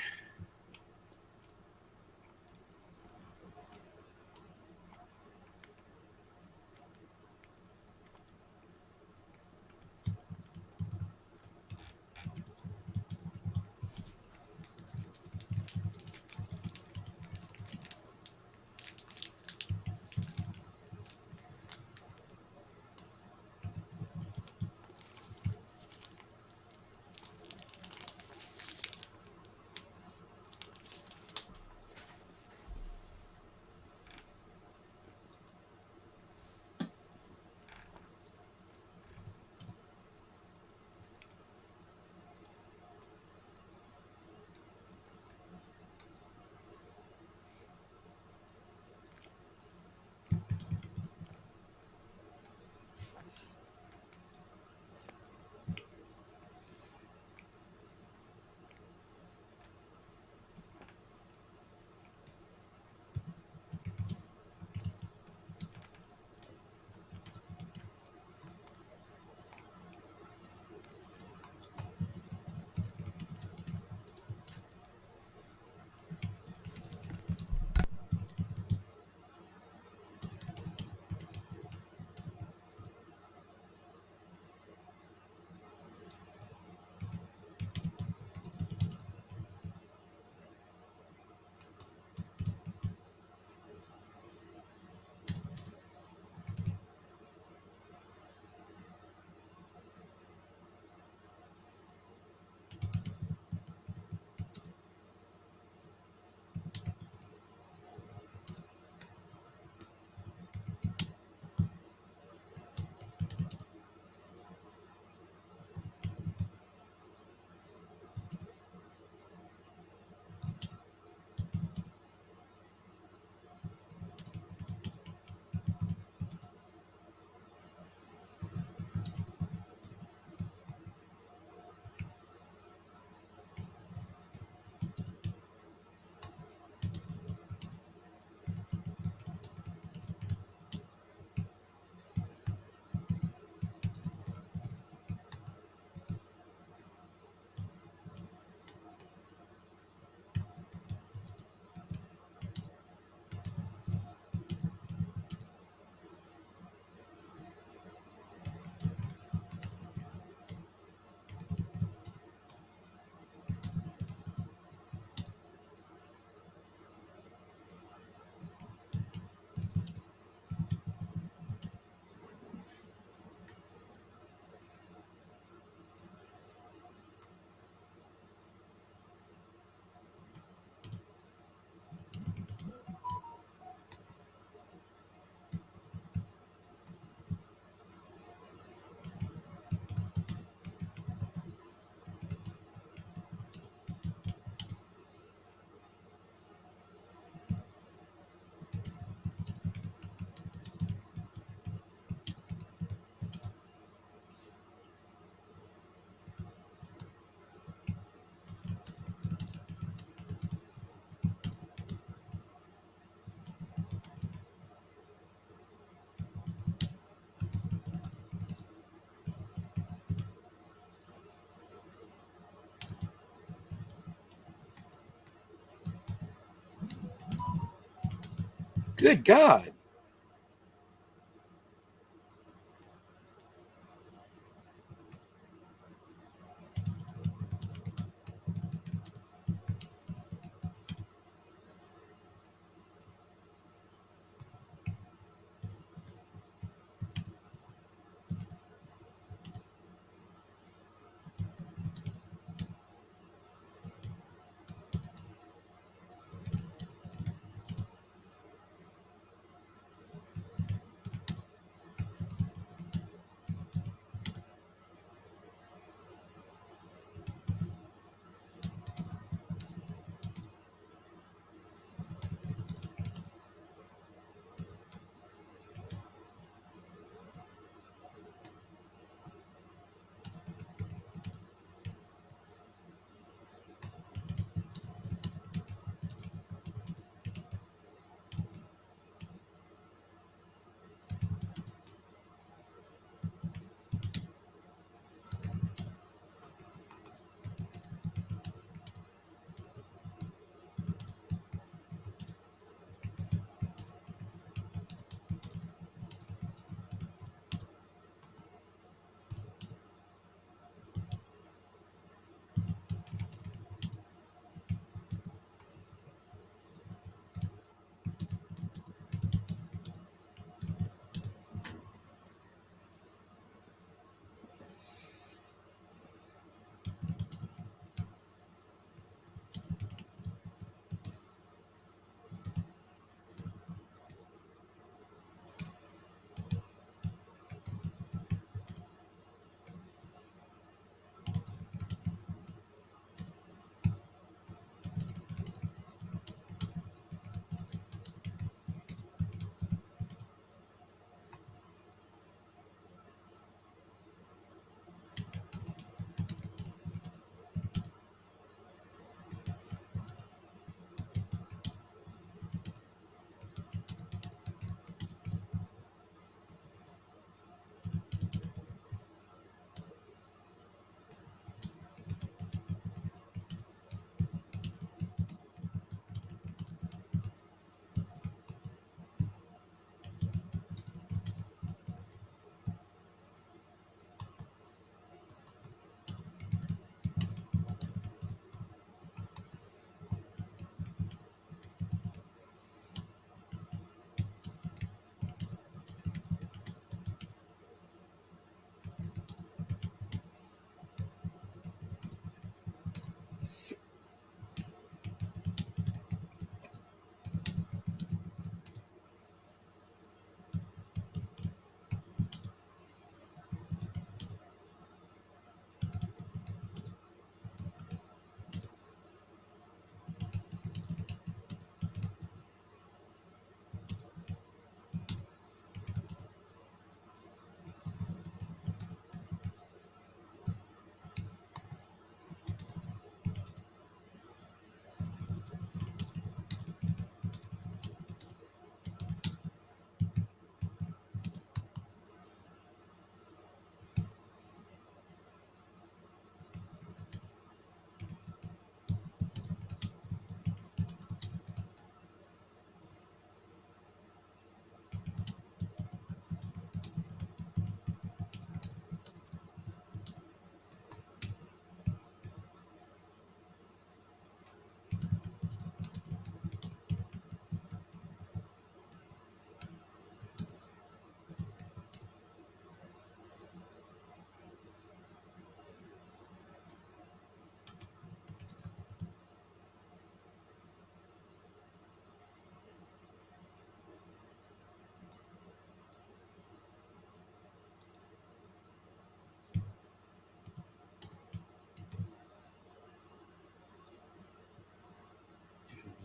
Good God.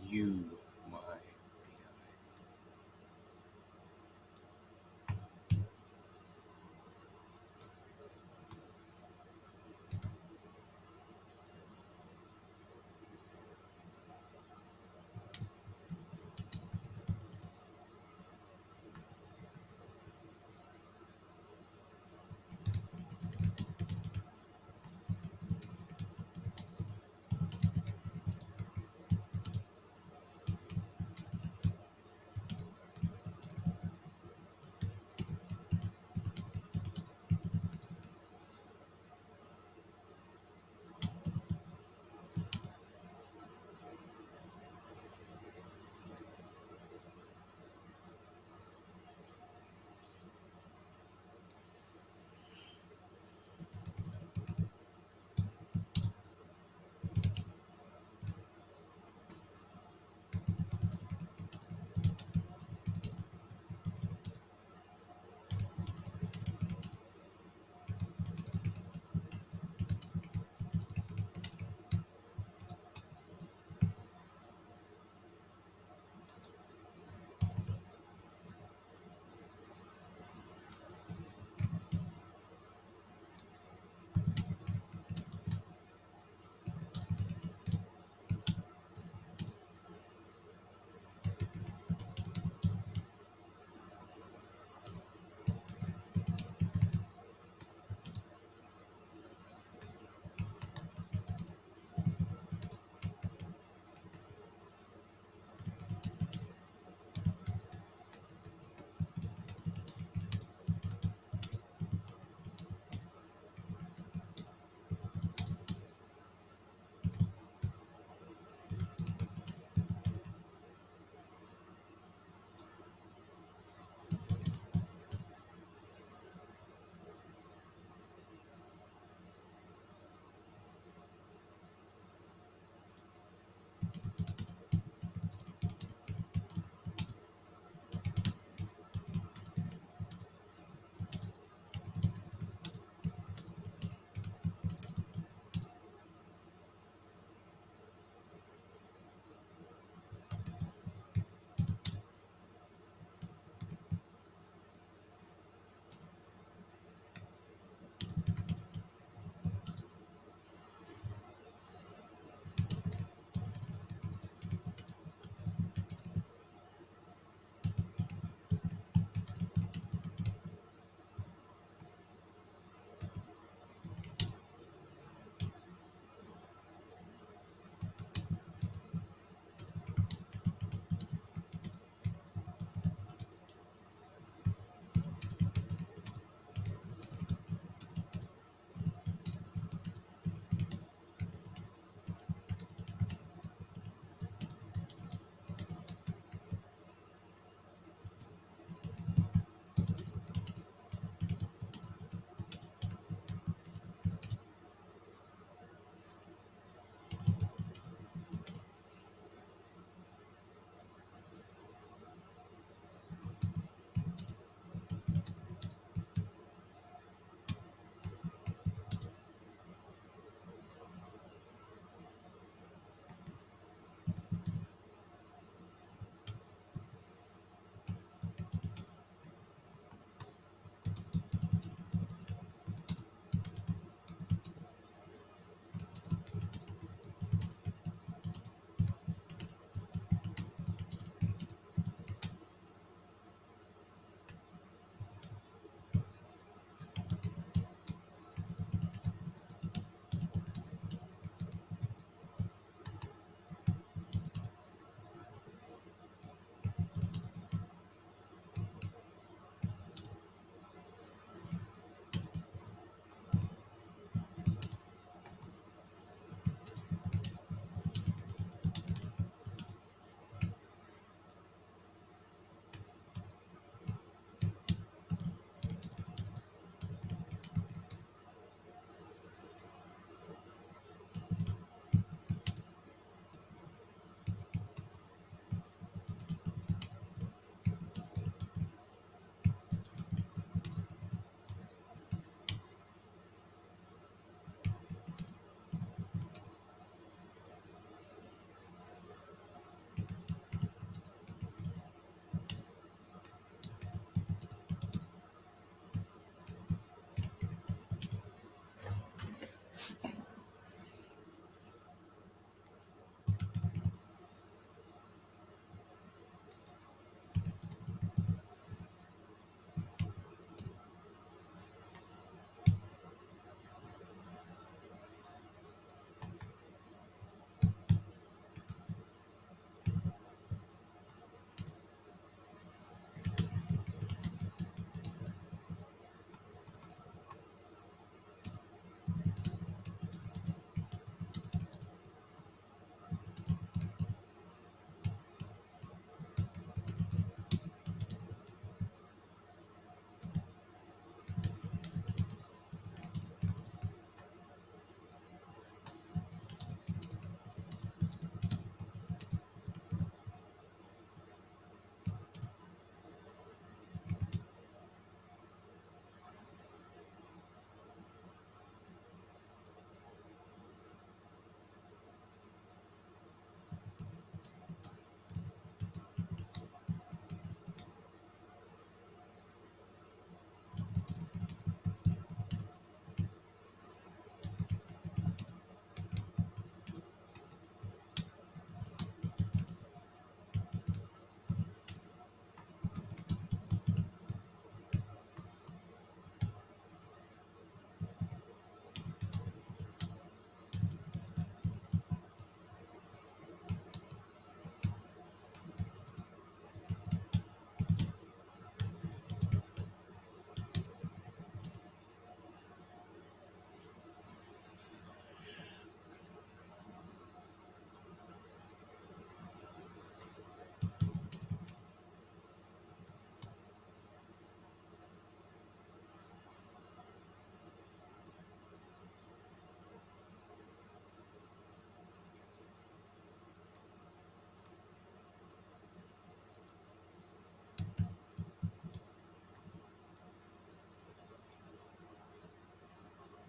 You, my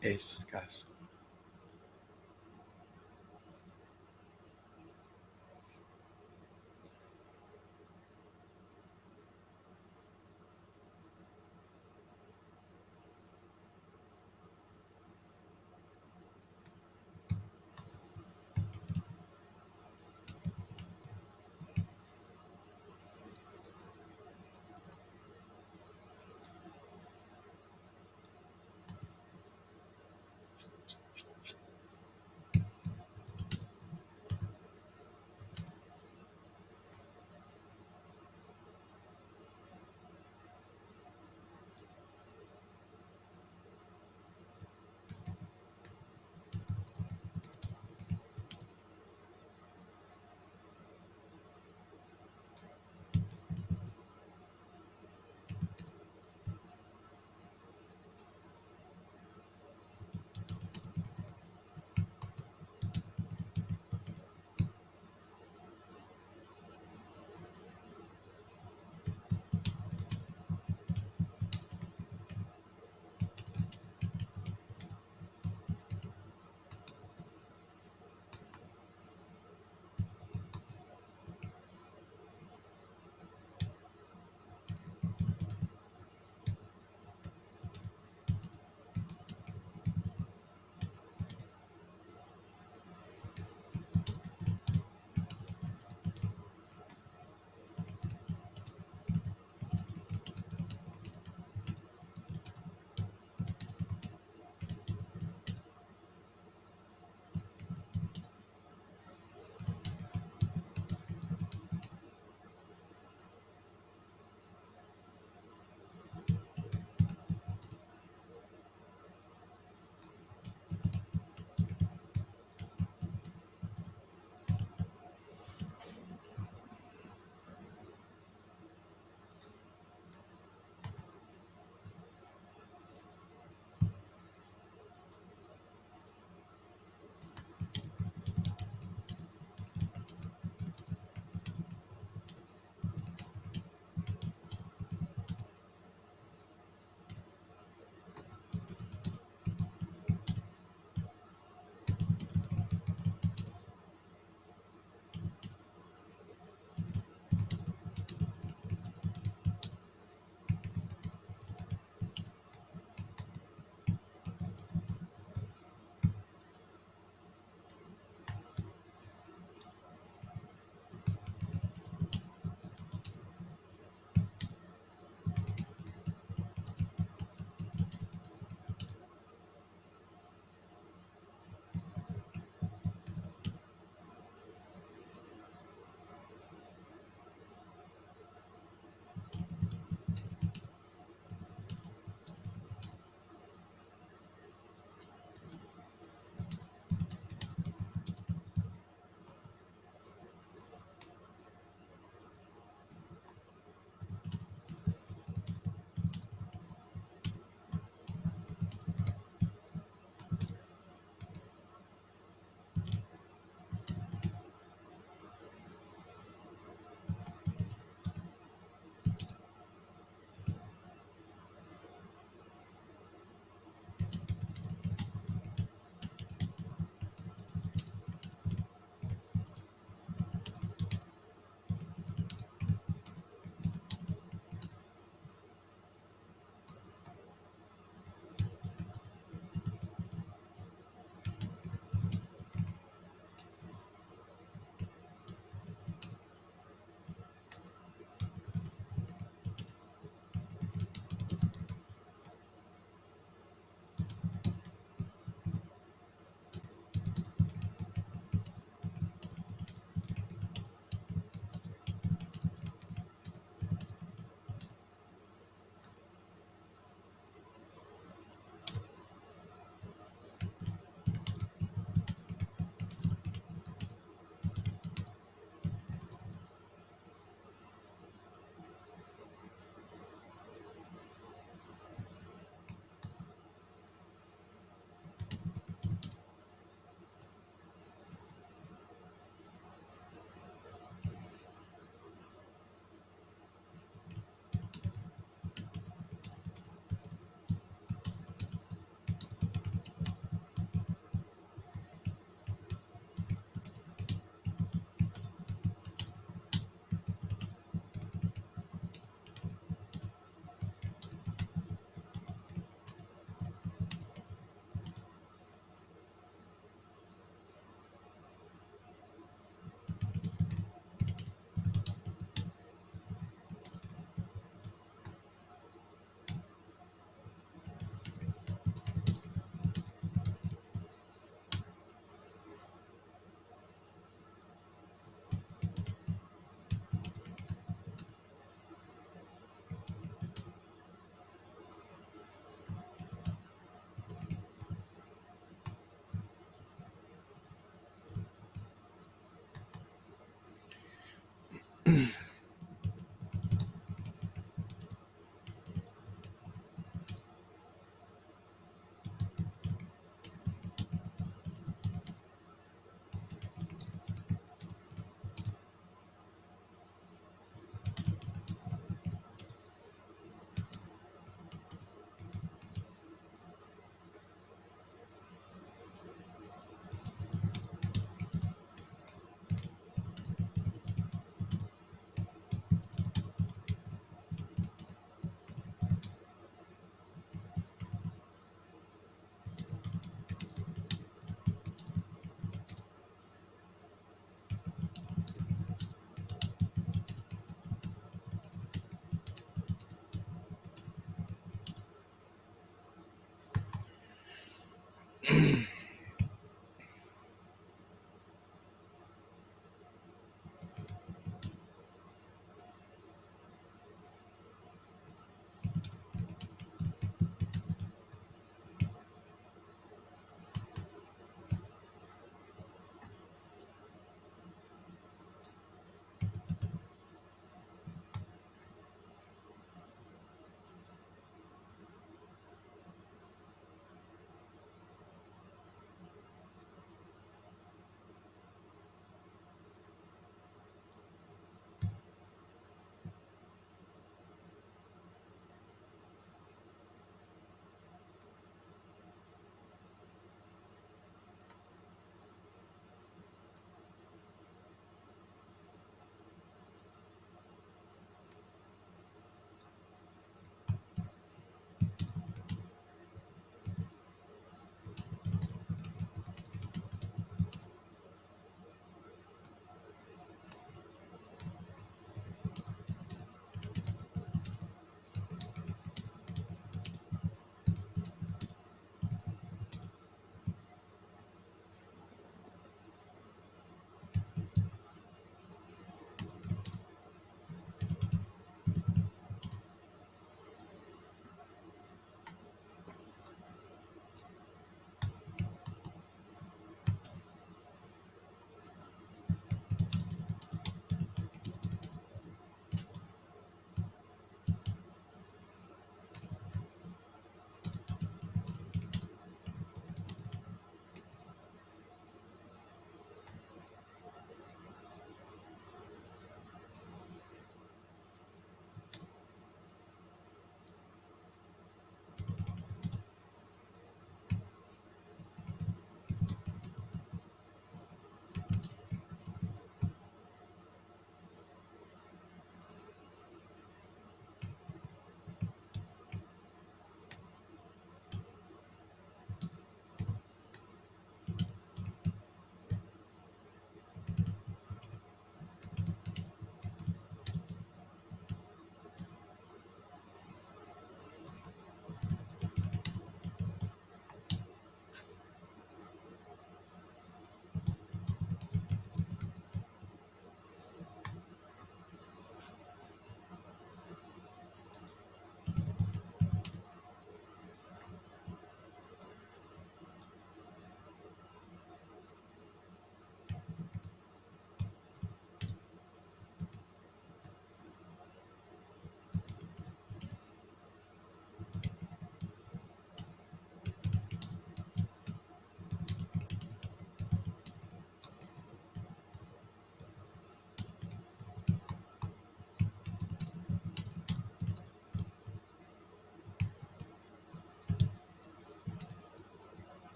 Escaso.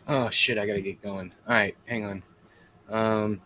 Oh shit, I gotta get going. All right, hang on. Um,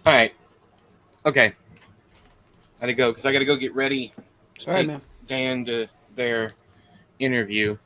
all right, okay. Gotta go because I gotta go get ready to All right, take man. Dan to their interview.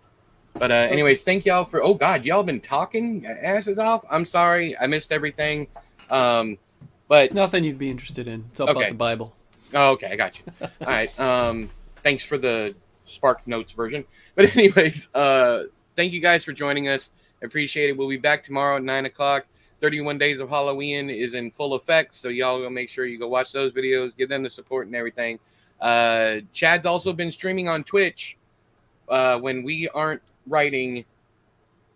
But Okay. anyways, thank y'all for. Oh God, y'all been talking asses off. I'm sorry, I missed everything. But It's nothing you'd be interested in. It's about okay, the Bible. oh, okay, I got you. All right. Thanks for the Spark Notes version. But anyways, thank you guys for joining us. I appreciate it. We'll be back tomorrow at 9 o'clock. 31 Days of Halloween is in full effect, so y'all go make sure you go watch those videos, give them the support and everything. Chad's also been streaming on Twitch. When we aren't writing,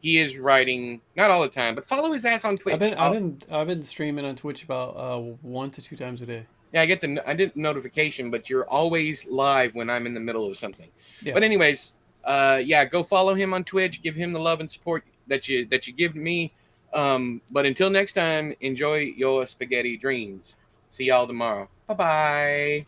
he is writing. Not all the time, but follow his ass on Twitch. I've been streaming on Twitch about 1 to 2 times a day. Yeah, I get the notification, but you're always live when I'm in the middle of something. Yeah. But anyways, yeah, go follow him on Twitch. Give him the love and support that you give me. But until next time, enjoy your spaghetti dreams. See y'all tomorrow. Bye bye.